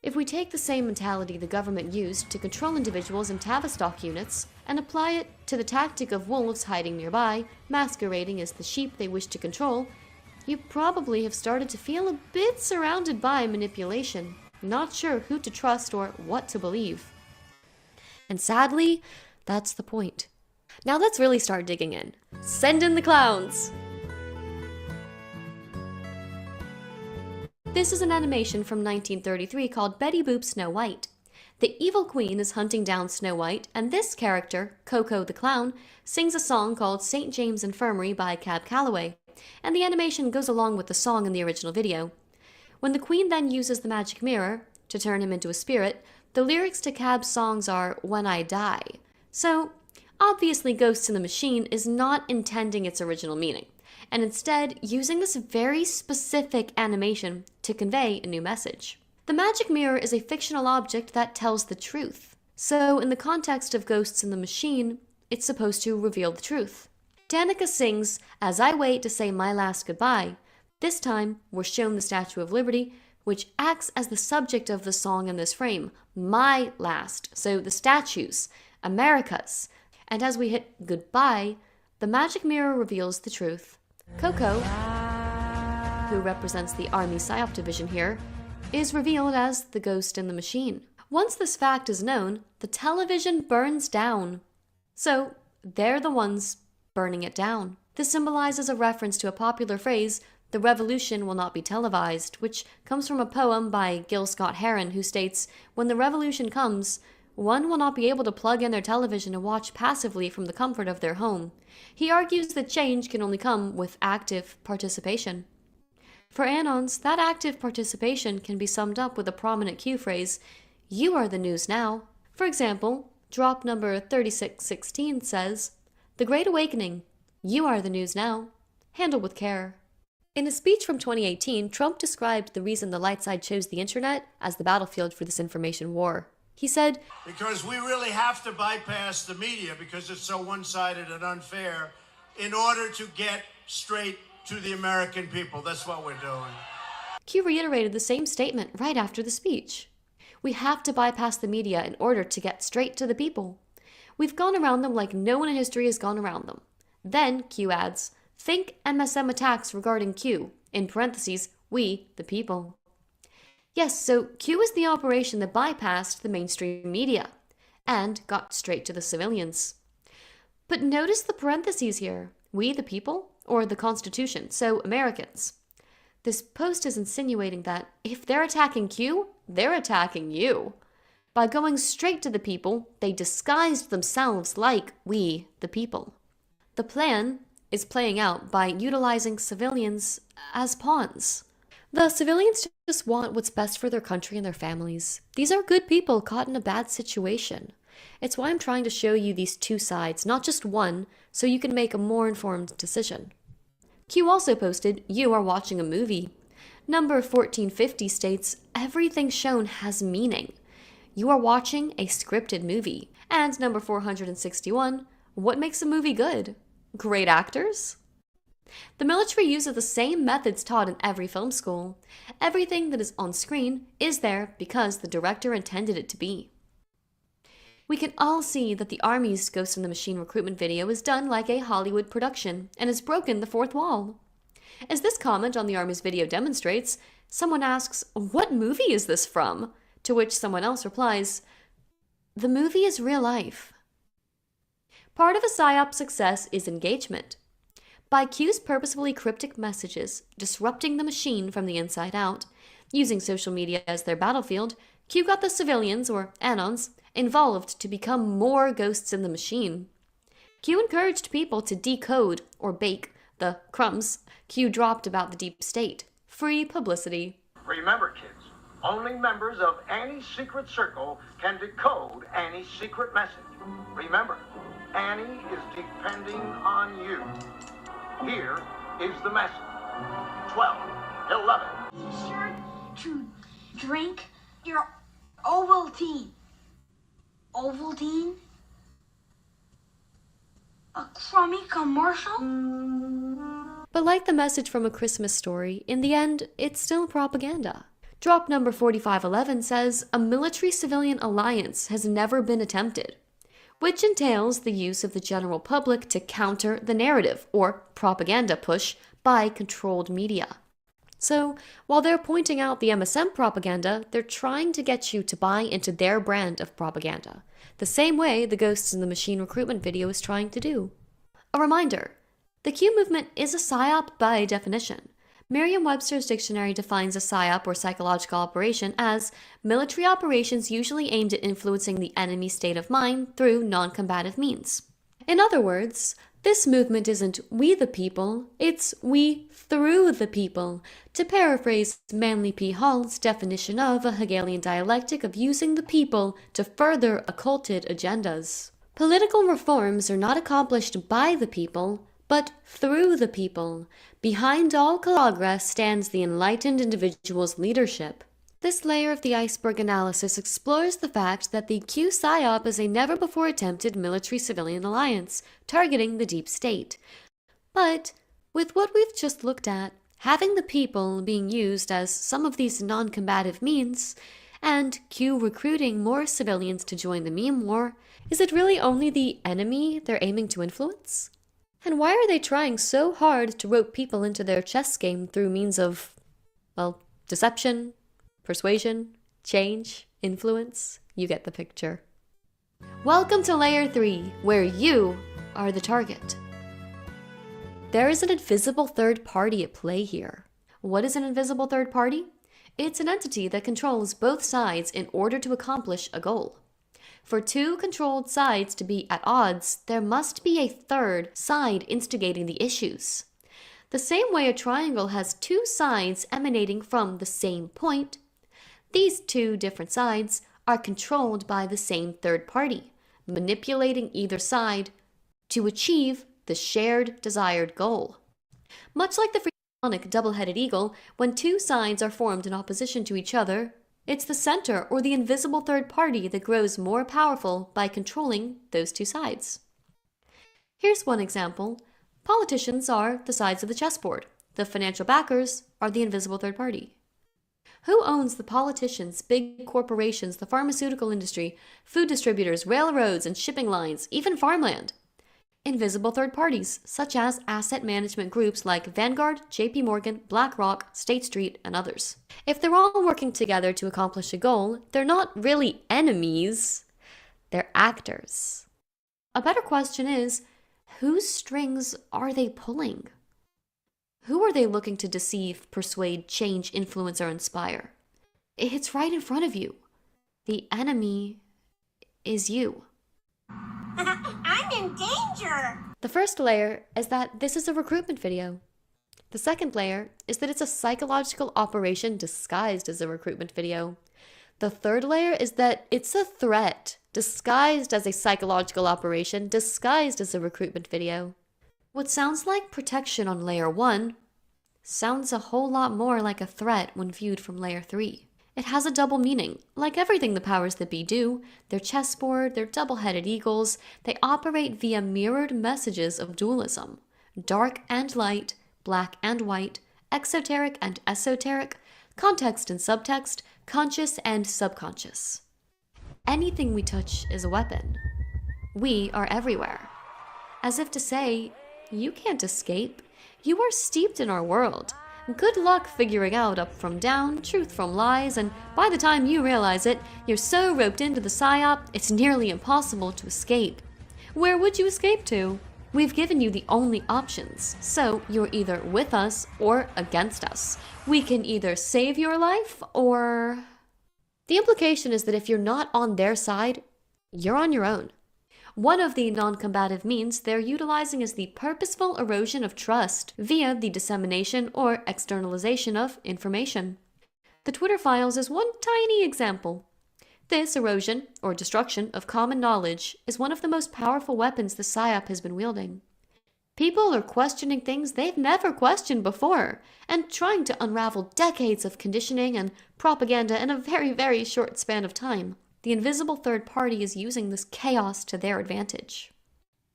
If we take the same mentality the government used to control individuals in Tavistock units and apply it to the tactic of wolves hiding nearby, masquerading as the sheep they wish to control, you probably have started to feel a bit surrounded by manipulation, not sure who to trust or what to believe. And sadly, that's the point. Now let's really start digging in. Send in the clowns! This is an animation from 1933 called Betty Boop Snow White. The evil queen is hunting down Snow White, and this character, Coco the Clown, sings a song called St. James Infirmary by Cab Calloway, and the animation goes along with the song in the original video. When the queen then uses the magic mirror to turn him into a spirit, the lyrics to Cab's songs are "When I Die." So, obviously Ghosts in the Machine is not intending its original meaning, and instead using this very specific animation to convey a new message. The magic mirror is a fictional object that tells the truth. So, in the context of Ghosts in the Machine, it's supposed to reveal the truth. Danica sings, "As I wait to say my last goodbye." This time, we're shown the Statue of Liberty, which acts as the subject of the song in this frame. My last. So the statues, America's. And as we hit goodbye, the magic mirror reveals the truth. Coco, who represents the Army PSYOP division here, is revealed as the ghost in the machine. Once this fact is known, the television burns down. So, they're the ones burning it down. This symbolizes a reference to a popular phrase, "The revolution will not be televised," which comes from a poem by Gil Scott-Heron, who states, "When the revolution comes, one will not be able to plug in their television and watch passively from the comfort of their home." He argues that change can only come with active participation. For Anons, that active participation can be summed up with a prominent cue phrase, "You are the news now." For example, drop number 3616 says, "The Great Awakening, you are the news now. Handle with care." In a speech from 2018, Trump described the reason the light side chose the internet as the battlefield for this information war. He said, "Because we really have to bypass the media because it's so one-sided and unfair in order to get straight to the American people." That's what we're doing. Q reiterated the same statement right after the speech. We have to bypass the media in order to get straight to the people. We've gone around them like no one in history has gone around them. Then Q adds, think MSM attacks regarding Q, in parentheses, we, the people. Yes, so Q is the operation that bypassed the mainstream media and got straight to the civilians. But notice the parentheses here, we, the people, or the Constitution, so Americans. This post is insinuating that if they're attacking Q, they're attacking you. By going straight to the people, they disguised themselves like we, the people. The plan is playing out by utilizing civilians as pawns. The civilians just want what's best for their country and their families. These are good people caught in a bad situation. It's why I'm trying to show you these two sides, not just one, so you can make a more informed decision. Q also posted, "You are watching a movie." Number 1450 states, "Everything shown has meaning. You are watching a scripted movie." And number 461, "What makes a movie good? Great actors?" The military uses the same methods taught in every film school. Everything that is on screen is there because the director intended it to be. We can all see that the Army's Ghost in the Machine recruitment video is done like a Hollywood production and has broken the fourth wall. As this comment on the Army's video demonstrates, someone asks, "What movie is this from?" To which someone else replies, "The movie is real life." Part of a PSYOP success is engagement. By Q's purposefully cryptic messages, disrupting the machine from the inside out, using social media as their battlefield, Q got the civilians, or Anons, involved to become more ghosts in the machine. Q encouraged people to decode or bake the crumbs Q dropped about the deep state. Free publicity. Remember, kids, only members of any secret circle can decode any secret message. Remember, Annie is depending on you. Here is the message. 12, 11. Be sure to drink your Ovaltine. Ovaltine? A crummy commercial? But like the message from A Christmas Story, in the end, it's still propaganda. Drop number 4511 says, "A military-civilian alliance has never been attempted," which entails the use of the general public to counter the narrative or propaganda push by controlled media. So, while they're pointing out the MSM propaganda, they're trying to get you to buy into their brand of propaganda, the same way the Ghosts in the Machine recruitment video is trying to do. A reminder, the Q movement is a PSYOP by definition. Merriam-Webster's dictionary defines a PSYOP or psychological operation as military operations usually aimed at influencing the enemy's state of mind through non-combative means. In other words, this movement isn't we the people, it's we through the people, to paraphrase Manly P. Hall's definition of a Hegelian dialectic of using the people to further occulted agendas. Political reforms are not accomplished by the people, but through the people. Behind all progress stands the enlightened individual's leadership. This layer of the iceberg analysis explores the fact that the Q-PSYOP is a never-before-attempted military-civilian alliance, targeting the deep state. But, with what we've just looked at, having the people being used as some of these non-combative means, and Q recruiting more civilians to join the meme war, is it really only the enemy they're aiming to influence? And why are they trying so hard to rope people into their chess game through means of, well, deception, persuasion, change, influence? You get the picture. Welcome to Layer 3, where you are the target. There is an invisible third party at play here. What is an invisible third party? It's an entity that controls both sides in order to accomplish a goal. For two controlled sides to be at odds, there must be a third side instigating the issues. The same way a triangle has two sides emanating from the same point, these two different sides are controlled by the same third party, manipulating either side to achieve the shared desired goal. Much like the Freemasonic double-headed eagle, when two sides are formed in opposition to each other, it's the center or the invisible third party that grows more powerful by controlling those two sides. Here's one example. Politicians are the sides of the chessboard. The financial backers are the invisible third party. Who owns the politicians, big corporations, the pharmaceutical industry, food distributors, railroads and shipping lines, even farmland? Invisible third parties, such as asset management groups like Vanguard, JP Morgan, BlackRock, State Street, and others. If they're all working together to accomplish a goal, they're not really enemies, they're actors. A better question is, whose strings are they pulling? Who are they looking to deceive, persuade, change, influence, or inspire? It's right in front of you. The enemy is you. I'm in danger! The first layer is that this is a recruitment video. The second layer is that it's a psychological operation disguised as a recruitment video. The third layer is that it's a threat disguised as a psychological operation disguised as a recruitment video. What sounds like protection on layer 1 sounds a whole lot more like a threat when viewed from layer 3. It has a double meaning. Like everything the powers that be do, their chessboard, their double-headed eagles, they operate via mirrored messages of dualism. Dark and light, black and white, exoteric and esoteric, context and subtext, conscious and subconscious. Anything we touch is a weapon. We are everywhere. As if to say, you can't escape. You are steeped in our world. Good luck figuring out up from down, truth from lies, and by the time you realize it, you're so roped into the PSYOP, it's nearly impossible to escape. Where would you escape to? We've given you the only options, so you're either with us or against us. We can either save your life or... The implication is that if you're not on their side, you're on your own. One of the non-combative means they're utilizing is the purposeful erosion of trust via the dissemination or externalization of information. The Twitter files is one tiny example. This erosion, or destruction, of common knowledge is one of the most powerful weapons the PSYOP has been wielding. People are questioning things they've never questioned before, and trying to unravel decades of conditioning and propaganda in a very, very short span of time. The invisible third party is using this chaos to their advantage.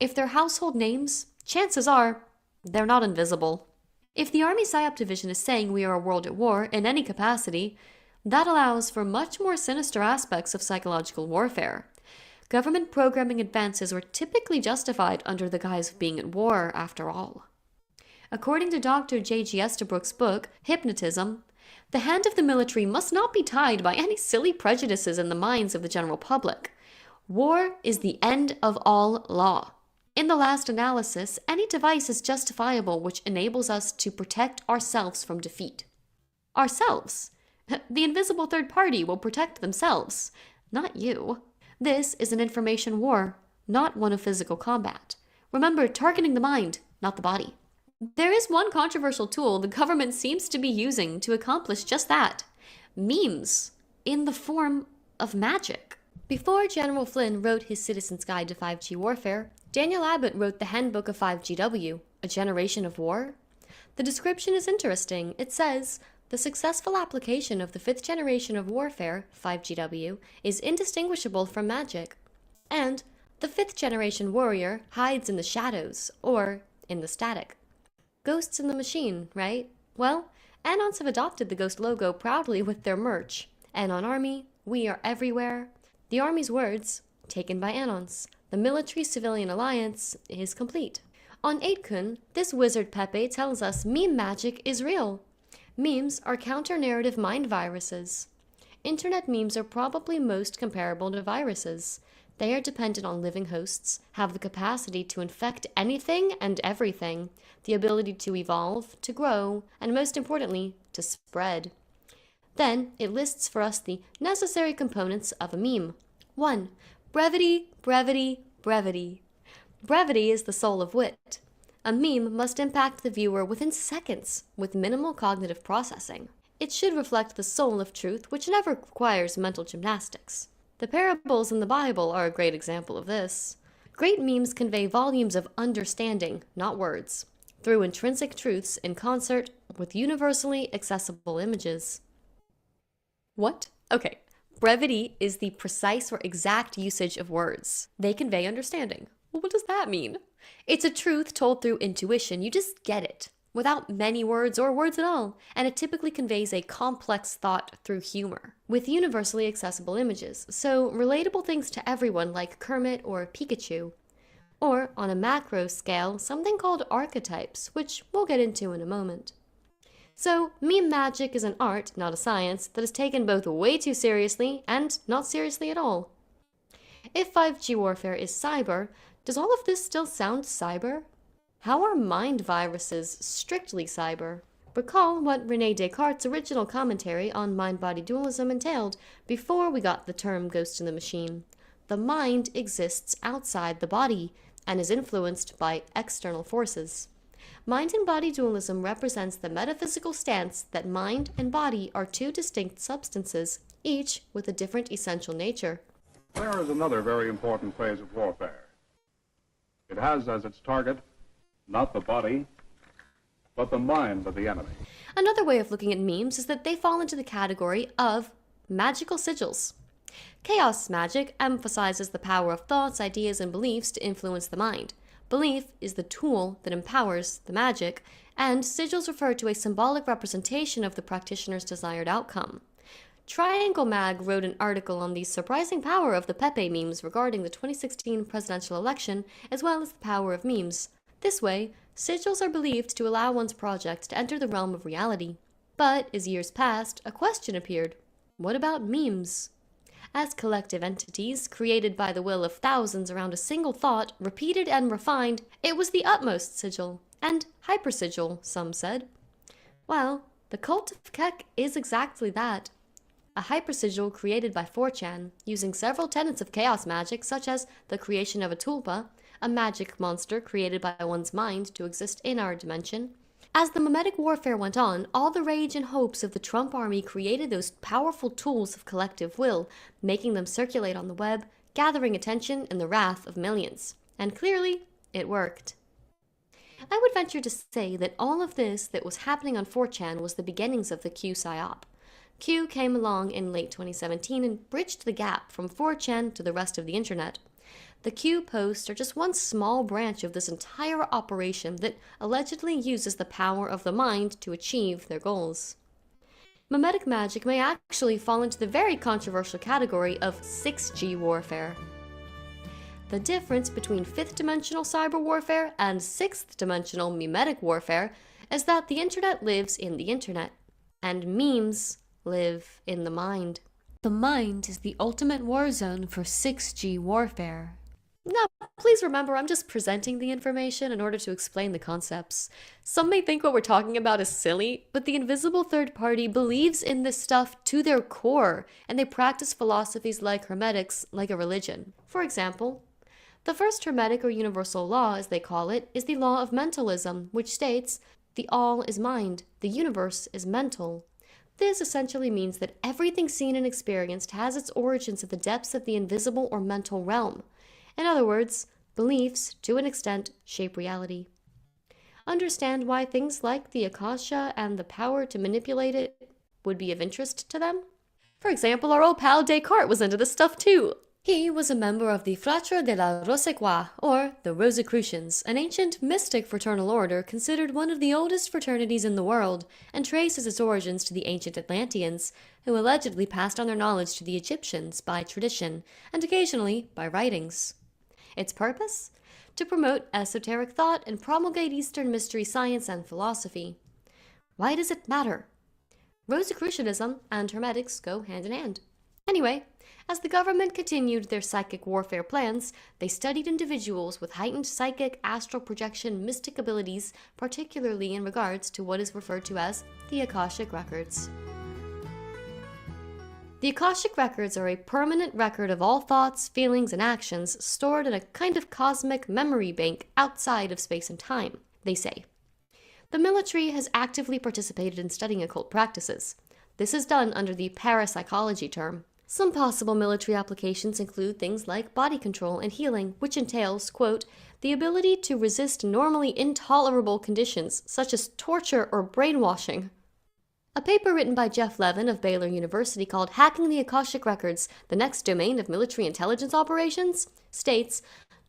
If they're household names, chances are they're not invisible. If the Army PSYOP division is saying we are a world at war in any capacity, that allows for much more sinister aspects of psychological warfare. Government programming advances were typically justified under the guise of being at war, after all. According to Dr. J.G. Estabrook's book, Hypnotism, the hand of the military must not be tied by any silly prejudices in the minds of the general public. War is the end of all law. In the last analysis, any device is justifiable which enables us to protect ourselves from defeat. Ourselves? The invisible third party will protect themselves, not you. This is an information war, not one of physical combat. Remember, targeting the mind, not the body. There is one controversial tool the government seems to be using to accomplish just that. Memes, in the form of magic. Before General Flynn wrote his Citizen's Guide to 5G Warfare, Daniel Abbott wrote the Handbook of 5GW, A Generation of War. The description is interesting. It says, the successful application of the 5th generation of warfare, 5GW, is indistinguishable from magic. And the 5th generation warrior hides in the shadows, or in the static. Ghosts in the machine, right? Well, Anons have adopted the Ghost logo proudly with their merch. Anon Army, we are everywhere. The Army's words, taken by Anons. The military-civilian alliance is complete. On 8kun, this wizard Pepe tells us meme magic is real. Memes are counter-narrative mind viruses. Internet memes are probably most comparable to viruses. They are dependent on living hosts, have the capacity to infect anything and everything, the ability to evolve, to grow, and most importantly, to spread. Then, it lists for us the necessary components of a meme. 1. Brevity, brevity, brevity. Brevity is the soul of wit. A meme must impact the viewer within seconds, with minimal cognitive processing. It should reflect the soul of truth, which never requires mental gymnastics. The parables in the Bible are a great example of this. Great memes convey volumes of understanding, not words, through intrinsic truths in concert with universally accessible images. What? Okay. Brevity is the precise or exact usage of words. They convey understanding. Well, what does that mean? It's a truth told through intuition. You just get it, without many words or words at all, and it typically conveys a complex thought through humor, with universally accessible images, so relatable things to everyone like Kermit or Pikachu. Or, on a macro scale, something called archetypes, which we'll get into in a moment. So, meme magic is an art, not a science, that is taken both way too seriously and not seriously at all. If 5G warfare is cyber, does all of this still sound cyber? How are mind viruses strictly cyber? Recall what René Descartes' original commentary on mind-body dualism entailed before we got the term ghost in the machine. The mind exists outside the body and is influenced by external forces. Mind and body dualism represents the metaphysical stance that mind and body are two distinct substances, each with a different essential nature. There is another very important phase of warfare. It has as its target not the body, but the mind of the enemy. Another way of looking at memes is that they fall into the category of magical sigils. Chaos magic emphasizes the power of thoughts, ideas, and beliefs to influence the mind. Belief is the tool that empowers the magic, and sigils refer to a symbolic representation of the practitioner's desired outcome. Triangle Mag wrote an article on the surprising power of the Pepe memes regarding the 2016 presidential election, as well as the power of memes. This way, sigils are believed to allow one's project to enter the realm of reality. But, as years passed, a question appeared. What about memes? As collective entities, created by the will of thousands around a single thought, repeated and refined, it was the utmost sigil, and hypersigil, some said. Well, the cult of Kek is exactly that. A hypersigil created by 4chan, using several tenets of chaos magic such as the creation of a tulpa, a magic monster created by one's mind to exist in our dimension. As the memetic warfare went on, all the rage and hopes of the Trump army created those powerful tools of collective will, making them circulate on the web, gathering attention and the wrath of millions. And clearly, it worked. I would venture to say that all of this that was happening on 4chan was the beginnings of the Q psyop. Q came along in late 2017 and bridged the gap from 4chan to the rest of the internet. The Q posts are just one small branch of this entire operation that allegedly uses the power of the mind to achieve their goals. Memetic magic may actually fall into the very controversial category of 6G warfare. The difference between 5th dimensional cyber warfare and 6th dimensional memetic warfare is that the internet lives in the internet, and memes live in the mind. The mind is the ultimate war zone for 6G warfare. Now, please remember, I'm just presenting the information in order to explain the concepts. Some may think what we're talking about is silly, but the invisible third party believes in this stuff to their core, and they practice philosophies like hermetics like a religion. For example, the first hermetic or universal law, as they call it, is the law of mentalism, which states, the all is mind, the universe is mental. This essentially means that everything seen and experienced has its origins at the depths of the invisible or mental realm. In other words, beliefs, to an extent, shape reality. Understand why things like the Akasha and the power to manipulate it would be of interest to them? For example, our old pal Descartes was into this stuff too. He was a member of the Fratre de la Rosicroix, or the Rosicrucians, an ancient mystic fraternal order considered one of the oldest fraternities in the world, and traces its origins to the ancient Atlanteans, who allegedly passed on their knowledge to the Egyptians by tradition, and occasionally by writings. Its purpose? To promote esoteric thought and promulgate Eastern mystery science and philosophy. Why does it matter? Rosicrucianism and Hermetics go hand in hand. Anyway, as the government continued their psychic warfare plans, they studied individuals with heightened psychic, astral projection, mystic abilities, particularly in regards to what is referred to as the Akashic Records. The Akashic Records are a permanent record of all thoughts, feelings, and actions stored in a kind of cosmic memory bank outside of space and time, they say. The military has actively participated in studying occult practices. This is done under the parapsychology term. Some possible military applications include things like body control and healing, which entails, quote, the ability to resist normally intolerable conditions, such as torture or brainwashing. A paper written by Jeff Levin of Baylor University called Hacking the Akashic Records, the Next Domain of Military Intelligence Operations, states,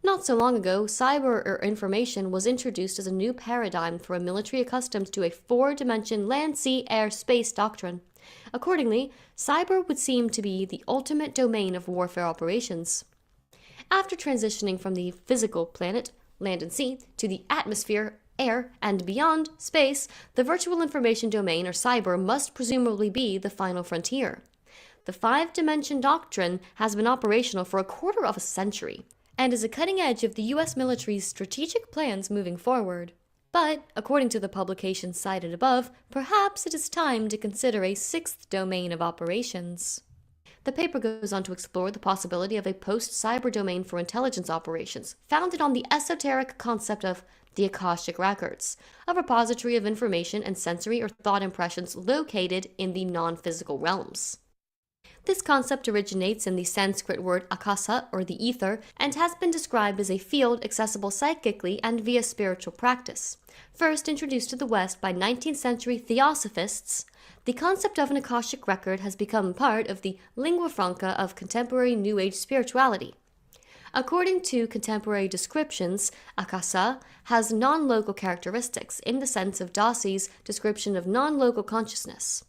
not so long ago, cyber or information was introduced as a new paradigm for a military accustomed to a 4-dimension land, sea, air, space doctrine. Accordingly, cyber would seem to be the ultimate domain of warfare operations. After transitioning from the physical planet, land and sea, to the atmosphere, air, and beyond, space, the virtual information domain, or cyber, must presumably be the final frontier. The 5-dimension doctrine has been operational for a quarter of a century, and is a cutting edge of the U.S. military's strategic plans moving forward. But, according to the publications cited above, perhaps it is time to consider a 6th domain of operations. The paper goes on to explore the possibility of a post-cyber domain for intelligence operations, founded on the esoteric concept of the Akashic Records, a repository of information and sensory or thought impressions located in the non-physical realms. This concept originates in the Sanskrit word akasa, or the ether, and has been described as a field accessible psychically and via spiritual practice. First introduced to the West by 19th century theosophists, the concept of an Akashic record has become part of the lingua franca of contemporary New Age spirituality. According to contemporary descriptions, akasa has non-local characteristics in the sense of Dossie's description of non-local consciousness.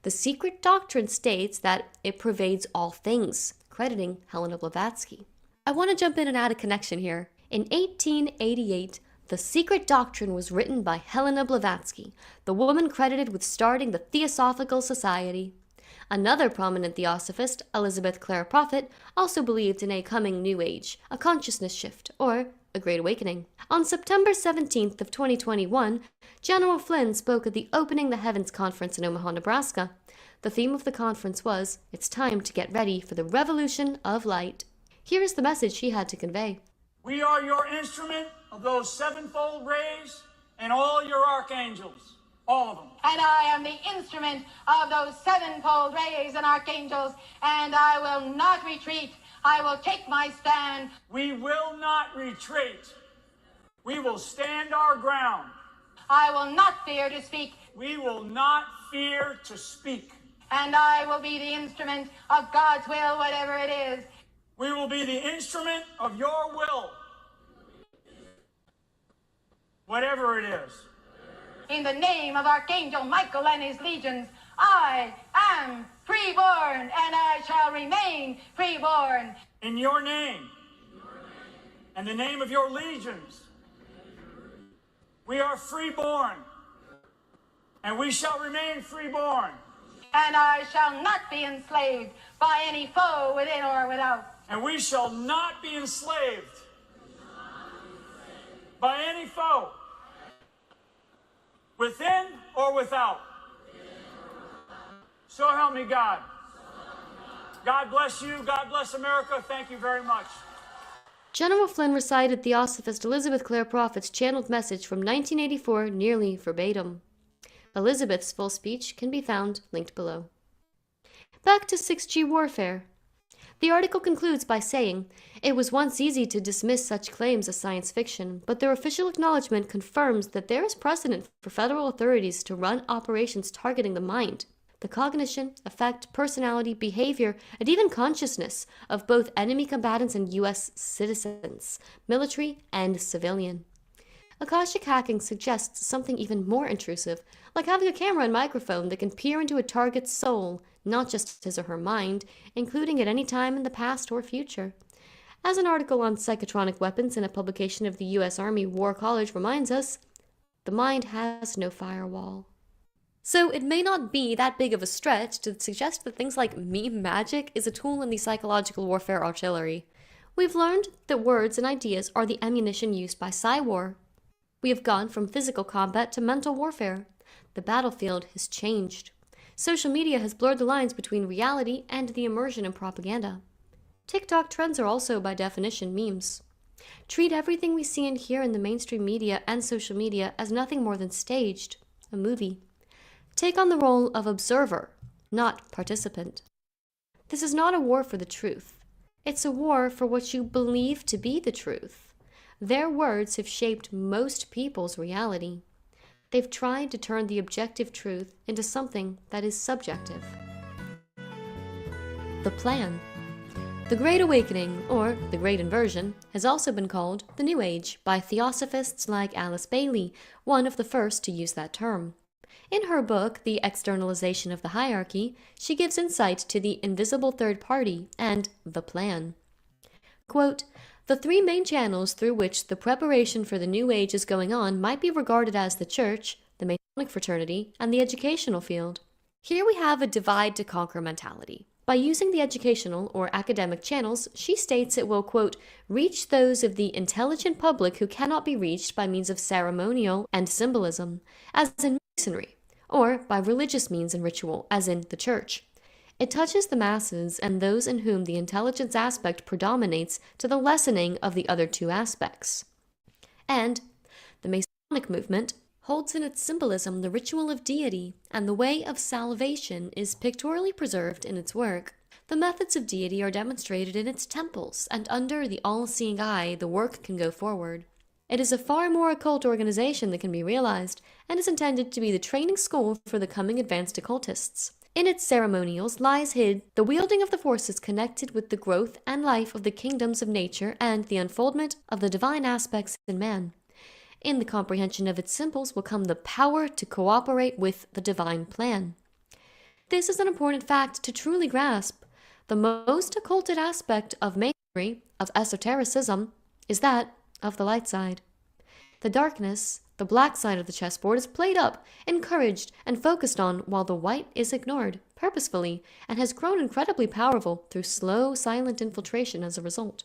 The secret doctrine states that it pervades all things, crediting Helena Blavatsky. I want to jump in and add a connection here. In 1888, The Secret Doctrine was written by Helena Blavatsky, the woman credited with starting the Theosophical Society. Another prominent theosophist, Elizabeth Clare Prophet, also believed in a coming New Age, a consciousness shift, or a Great Awakening. On September 17th of 2021, General Flynn spoke at the Opening the Heavens conference in Omaha, Nebraska. The theme of the conference was, "It's time to get ready for the revolution of light." Here is the message he had to convey. We are your instrument of those sevenfold rays and all your archangels. All of them. And I am the instrument of those sevenfold rays and archangels, and I will not retreat. I will take my stand. We will not retreat. We will stand our ground. I will not fear to speak. We will not fear to speak. And I will be the instrument of God's will, whatever it is. We will be the instrument of your will, whatever it is. In the name of Archangel Michael and his legions, I am freeborn, and I shall remain freeborn. In your name, and the name of your legions. We are freeborn, and we shall remain freeborn. And I shall not be enslaved by any foe within or without. And we shall not be enslaved by any foe, within or without. So help me God. God bless you. God bless America. Thank you very much. General Flynn recited Theosophist Elizabeth Clare Prophet's channeled message from 1984 nearly verbatim. Elizabeth's full speech can be found linked below. Back to 6G warfare. The article concludes by saying, "It was once easy to dismiss such claims as science fiction, but their official acknowledgement confirms that there is precedent for federal authorities to run operations targeting the mind, the cognition, affect, personality, behavior, and even consciousness of both enemy combatants and U.S. citizens, military and civilian." Akashic hacking suggests something even more intrusive, like having a camera and microphone that can peer into a target's soul, not just his or her mind, including at any time in the past or future. As an article on psychotronic weapons in a publication of the U.S. Army War College reminds us, the mind has no firewall. So it may not be that big of a stretch to suggest that things like meme magic is a tool in the psychological warfare artillery. We've learned that words and ideas are the ammunition used by Psywar. We have gone from physical combat to mental warfare. The battlefield has changed. Social media has blurred the lines between reality and the immersion in propaganda. TikTok trends are also, by definition, memes. Treat everything we see and hear in the mainstream media and social media as nothing more than staged, a movie. Take on the role of observer, not participant. This is not a war for the truth. It's a war for what you believe to be the truth. Their words have shaped most people's reality. They've tried to turn the objective truth into something that is subjective. The Plan. The Great Awakening, or the Great Inversion, has also been called the New Age by theosophists like Alice Bailey, one of the first to use that term. In her book, The Externalization of the Hierarchy, she gives insight to the invisible third party and the plan. Quote, "The three main channels through which the preparation for the New Age is going on might be regarded as the Church, the Masonic fraternity, and the educational field. Here we have a divide-to-conquer mentality. By using the educational or academic channels, she states it will, quote, reach those of the intelligent public who cannot be reached by means of ceremonial and symbolism, as in Masonry, or by religious means and ritual, as in the Church. It touches the masses and those in whom the intelligence aspect predominates to the lessening of the other two aspects. And the Masonic movement holds in its symbolism the ritual of deity, and the way of salvation is pictorially preserved in its work. The methods of deity are demonstrated in its temples, and under the all-seeing eye the work can go forward. It is a far more occult organization that can be realized, and is intended to be the training school for the coming advanced occultists. In its ceremonials lies hid the wielding of the forces connected with the growth and life of the kingdoms of nature and the unfoldment of the divine aspects in man. In the comprehension of its symbols will come the power to cooperate with the divine plan. This is an important fact to truly grasp. The most occulted aspect of Masonry, of esotericism, is that of the light side. The darkness, the black side of the chessboard, is played up, encouraged, and focused on, while the white is ignored, purposefully, and has grown incredibly powerful through slow, silent infiltration as a result.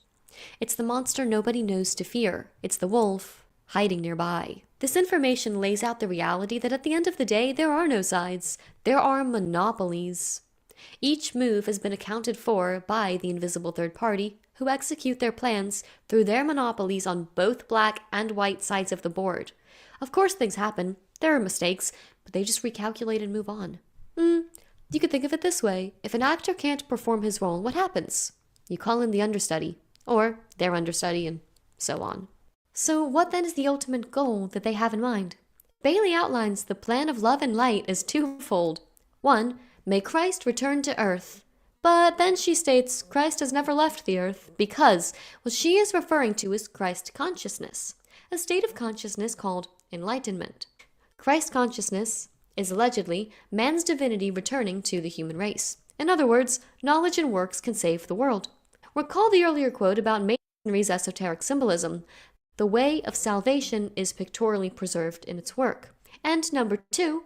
It's the monster nobody knows to fear. It's the wolf hiding nearby. This information lays out the reality that at the end of the day, there are no sides. There are monopolies. Each move has been accounted for by the invisible third party, who execute their plans through their monopolies on both black and white sides of the board. Of course things happen, there are mistakes, but they just recalculate and move on. You could think of it this way. If an actor can't perform his role, what happens? You call in the understudy, or their understudy, and so on. So what then is the ultimate goal that they have in mind? Bailey outlines the plan of love and light as twofold. 1, may Christ return to earth. But then she states Christ has never left the earth because what she is referring to is Christ consciousness, a state of consciousness called enlightenment. Christ consciousness is allegedly man's divinity returning to the human race. In other words, knowledge and works can save the world. Recall the earlier quote about Masonry Henry's esoteric symbolism. The way of salvation is pictorially preserved in its work. And number 2,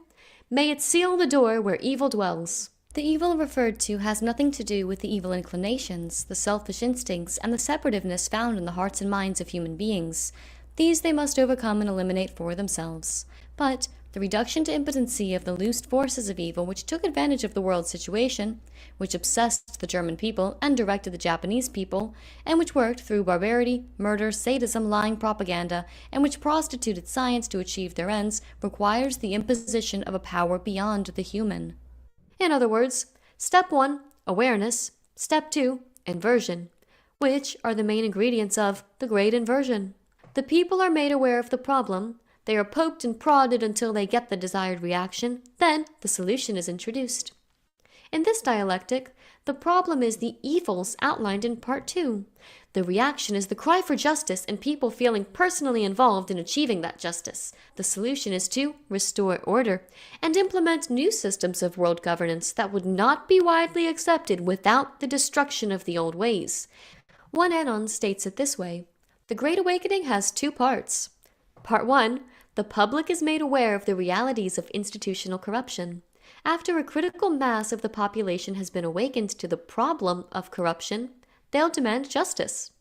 may it seal the door where evil dwells. The evil referred to has nothing to do with the evil inclinations, the selfish instincts, and the separativeness found in the hearts and minds of human beings. These they must overcome and eliminate for themselves. But the reduction to impotency of the loosed forces of evil which took advantage of the world's situation, which obsessed the German people and directed the Japanese people, and which worked through barbarity, murder, sadism, lying, propaganda, and which prostituted science to achieve their ends, requires the imposition of a power beyond the human. In other words, step 1, awareness, step 2, inversion, which are the main ingredients of the Great Inversion. The people are made aware of the problem, they are poked and prodded until they get the desired reaction, then the solution is introduced. In this dialectic, the problem is the evils outlined in part 2. The reaction is the cry for justice and people feeling personally involved in achieving that justice. The solution is to restore order and implement new systems of world governance that would not be widely accepted without the destruction of the old ways. One anon states it this way: the Great Awakening has 2 parts. Part 1, the public is made aware of the realities of institutional corruption. After a critical mass of the population has been awakened to the problem of corruption, they'll demand justice.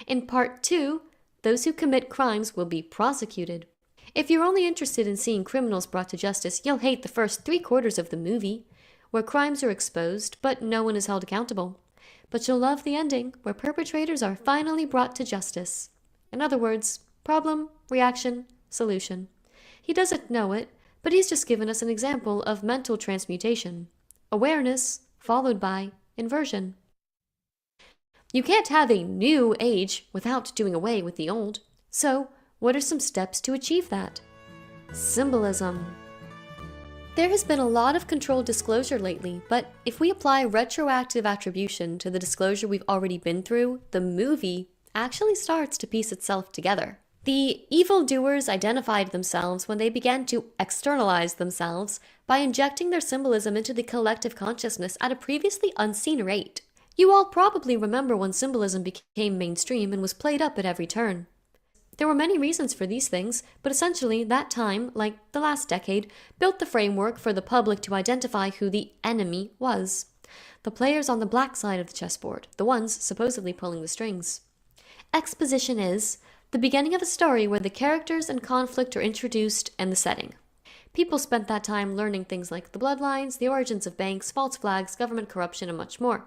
In Part 2, those who commit crimes will be prosecuted. If you're only interested in seeing criminals brought to justice, you'll hate the first 3/4 of the movie, where crimes are exposed but no one is held accountable. But you'll love the ending, where perpetrators are finally brought to justice. In other words, problem, reaction, solution. He doesn't know it, but he's just given us an example of mental transmutation. Awareness followed by inversion. You can't have a new age without doing away with the old. So, what are some steps to achieve that? Symbolism. There has been a lot of controlled disclosure lately, but if we apply retroactive attribution to the disclosure we've already been through, the movie actually starts to piece itself together. The evildoers identified themselves when they began to externalize themselves by injecting their symbolism into the collective consciousness at a previously unseen rate. You all probably remember when symbolism became mainstream and was played up at every turn. There were many reasons for these things, but essentially that time, like the last decade, built the framework for the public to identify who the enemy was. The players on the black side of the chessboard, the ones supposedly pulling the strings. Exposition is the beginning of a story where the characters and conflict are introduced and the setting. People spent that time learning things like the bloodlines, the origins of banks, false flags, government corruption, and much more.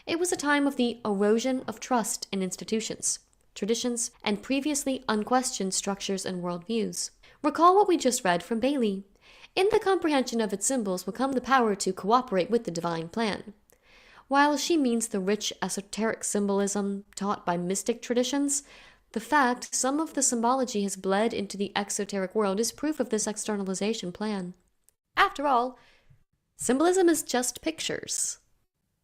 It was a time of the erosion of trust in institutions, traditions, and previously unquestioned structures and worldviews. Recall what we just read from Bailey. In the comprehension of its symbols will come the power to cooperate with the divine plan. While she means the rich esoteric symbolism taught by mystic traditions, the fact some of the symbology has bled into the exoteric world is proof of this externalization plan. After all, symbolism is just pictures.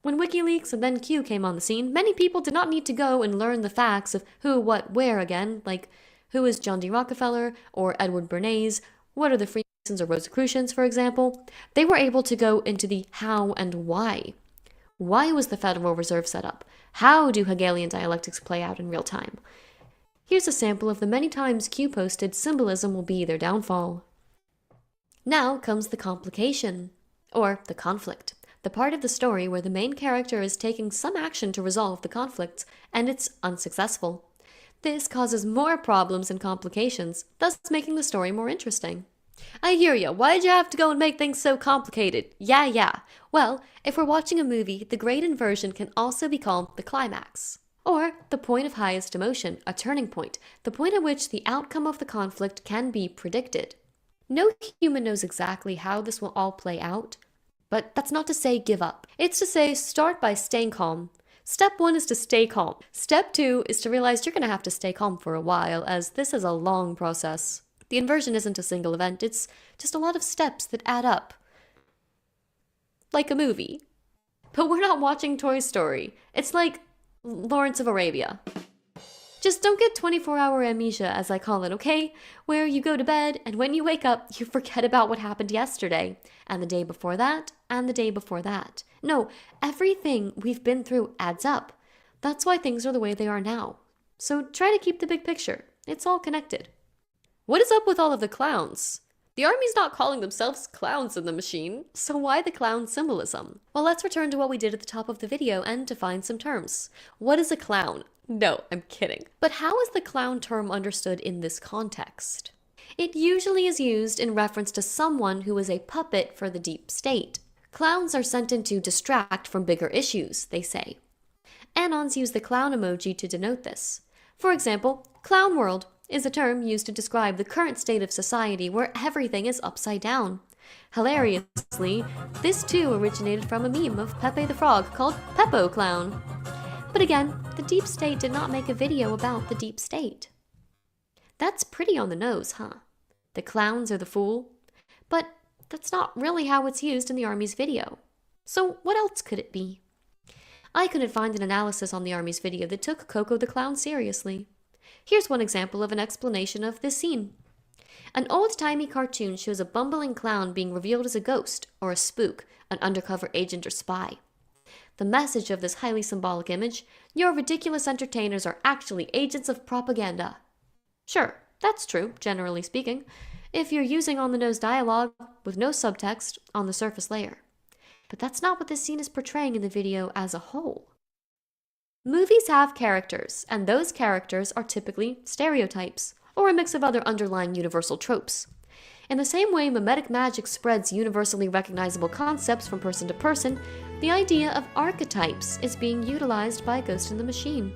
When WikiLeaks and then Q came on the scene, many people did not need to go and learn the facts of who, what, where again, like who is John D. Rockefeller or Edward Bernays, what are the Freemasons or Rosicrucians, for example. They were able to go into the how and why. Why was the Federal Reserve set up? How do Hegelian dialectics play out in real time? Here's a sample of the many times Q posted symbolism will be their downfall. Now comes the complication, or the conflict, the part of the story where the main character is taking some action to resolve the conflict, and it's unsuccessful. This causes more problems and complications, thus making the story more interesting. I hear ya, why'd you have to go and make things so complicated? Yeah. Well, if we're watching a movie, the great inversion can also be called the climax. Or the point of highest emotion, a turning point, the point at which the outcome of the conflict can be predicted. No human knows exactly how this will all play out, but that's not to say give up. It's to say start by staying calm. Step 1 is to stay calm. Step 2 is to realize you're going to have to stay calm for a while, as this is a long process. The inversion isn't a single event, it's just a lot of steps that add up. Like a movie. But we're not watching Toy Story. It's like Lawrence of Arabia. Just don't get 24-hour amnesia, as I call it, okay? Where you go to bed, and when you wake up, you forget about what happened yesterday, and the day before that, and the day before that. No, everything we've been through adds up. That's why things are the way they are now. So try to keep the big picture. It's all connected. What is up with all of the clowns? The Army's not calling themselves clowns in the machine, so why the clown symbolism? Well, let's return to what we did at the top of the video and define some terms. What is a clown? No, I'm kidding. But how is the clown term understood in this context? It usually is used in reference to someone who is a puppet for the deep state. Clowns are sent in to distract from bigger issues, they say. Anons use the clown emoji to denote this. For example, clown world is a term used to describe the current state of society where everything is upside down. Hilariously, this too originated from a meme of Pepe the Frog called Peppo Clown. But again, the deep state did not make a video about the deep state. That's pretty on the nose, huh? The clowns are the fool. But that's not really how it's used in the Army's video. So what else could it be? I couldn't find an analysis on the Army's video that took Coco the Clown seriously. Here's one example of an explanation of this scene. An old-timey cartoon shows a bumbling clown being revealed as a ghost or a spook, an undercover agent or spy. The message of this highly symbolic image: your ridiculous entertainers are actually agents of propaganda. Sure, that's true, generally speaking, if you're using on-the-nose dialogue with no subtext on the surface layer. But that's not what this scene is portraying in the video as a whole. Movies have characters, and those characters are typically stereotypes, or a mix of other underlying universal tropes. In the same way mimetic magic spreads universally recognizable concepts from person to person, the idea of archetypes is being utilized by Ghost in the Machine.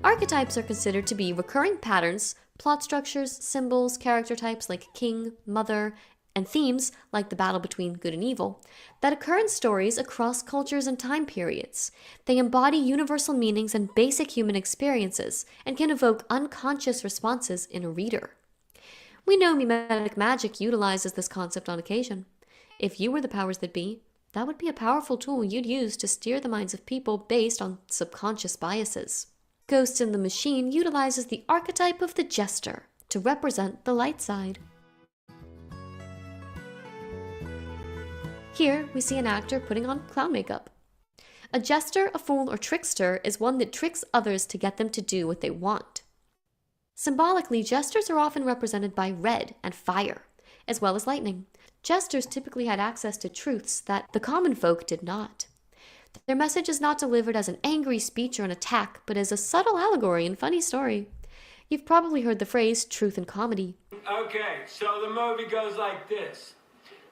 Archetypes are considered to be recurring patterns, plot structures, symbols, character types like king, mother, and themes, like the battle between good and evil, that occur in stories across cultures and time periods. They embody universal meanings and basic human experiences, and can evoke unconscious responses in a reader. We know mimetic magic utilizes this concept on occasion. If you were the powers that be, that would be a powerful tool you'd use to steer the minds of people based on subconscious biases. Ghost in the Machine utilizes the archetype of the jester to represent the light side. Here, we see an actor putting on clown makeup. A jester, a fool, or trickster is one that tricks others to get them to do what they want. Symbolically, jesters are often represented by red and fire, as well as lightning. Jesters typically had access to truths that the common folk did not. Their message is not delivered as an angry speech or an attack, but as a subtle allegory and funny story. You've probably heard the phrase truth in comedy. Okay, so the movie goes like this.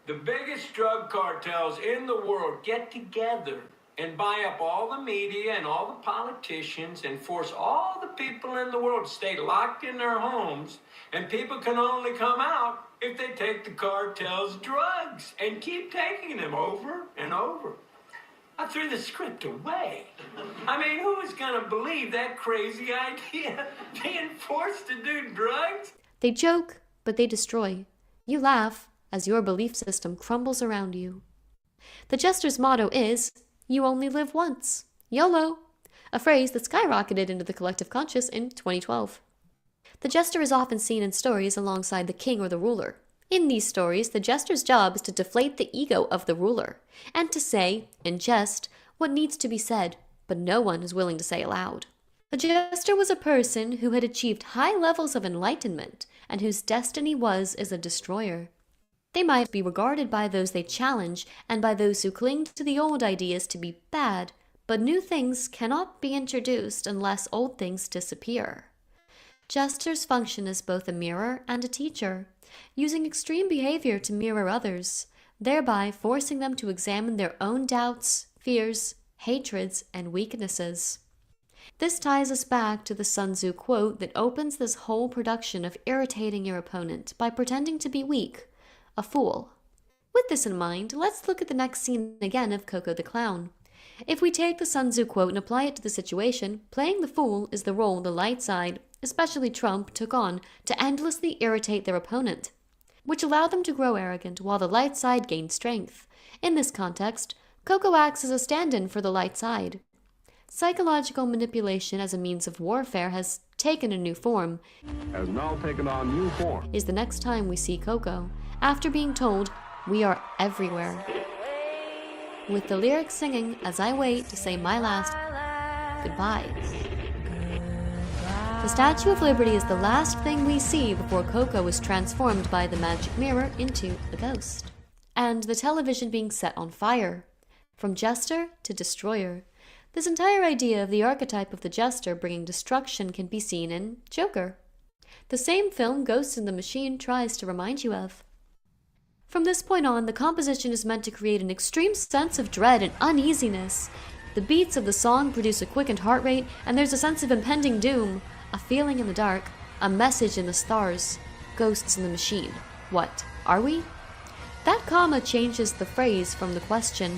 The biggest drug cartels in the world get together and buy up all the media and all the politicians and force all the people in the world to stay locked in their homes, and people can only come out if they take the cartel's drugs and keep taking them over and over. I threw the script away. I mean, who is going to believe that crazy idea? Being forced to do drugs? They joke, but they destroy. You laugh as your belief system crumbles around you. The jester's motto is, "You only live once." YOLO, a phrase that skyrocketed into the collective conscious in 2012. The jester is often seen in stories alongside the king or the ruler. In these stories, the jester's job is to deflate the ego of the ruler, and to say, in jest, what needs to be said, but no one is willing to say aloud. The jester was a person who had achieved high levels of enlightenment, and whose destiny was as a destroyer. They might be regarded by those they challenge, and by those who cling to the old ideas to be bad, but new things cannot be introduced unless old things disappear. Jesters function as both a mirror and a teacher, using extreme behavior to mirror others, thereby forcing them to examine their own doubts, fears, hatreds, and weaknesses. This ties us back to the Sun Tzu quote that opens this whole production of irritating your opponent by pretending to be weak, a fool. With this in mind, let's look at the next scene again of Coco the Clown. If we take the Sun Tzu quote and apply it to the situation, playing the fool is the role the light side, especially Trump, took on to endlessly irritate their opponent, which allowed them to grow arrogant while the light side gained strength. In this context, Coco acts as a stand-in for the light side. Psychological manipulation as a means of warfare has taken a new form. Has now taken on new form. Is the next time we see Coco, after being told, "We are everywhere." With the lyrics singing as I wait to say my last goodbye. The Statue of Liberty is the last thing we see before Coco is transformed by the magic mirror into a ghost. And the television being set on fire. From jester to destroyer. This entire idea of the archetype of the jester bringing destruction can be seen in Joker, the same film Ghost in the Machine tries to remind you of. From this point on, the composition is meant to create an extreme sense of dread and uneasiness. The beats of the song produce a quickened heart rate, and there's a sense of impending doom, a feeling in the dark, a message in the stars. Ghosts in the Machine. What are we? That comma changes the phrase from the question,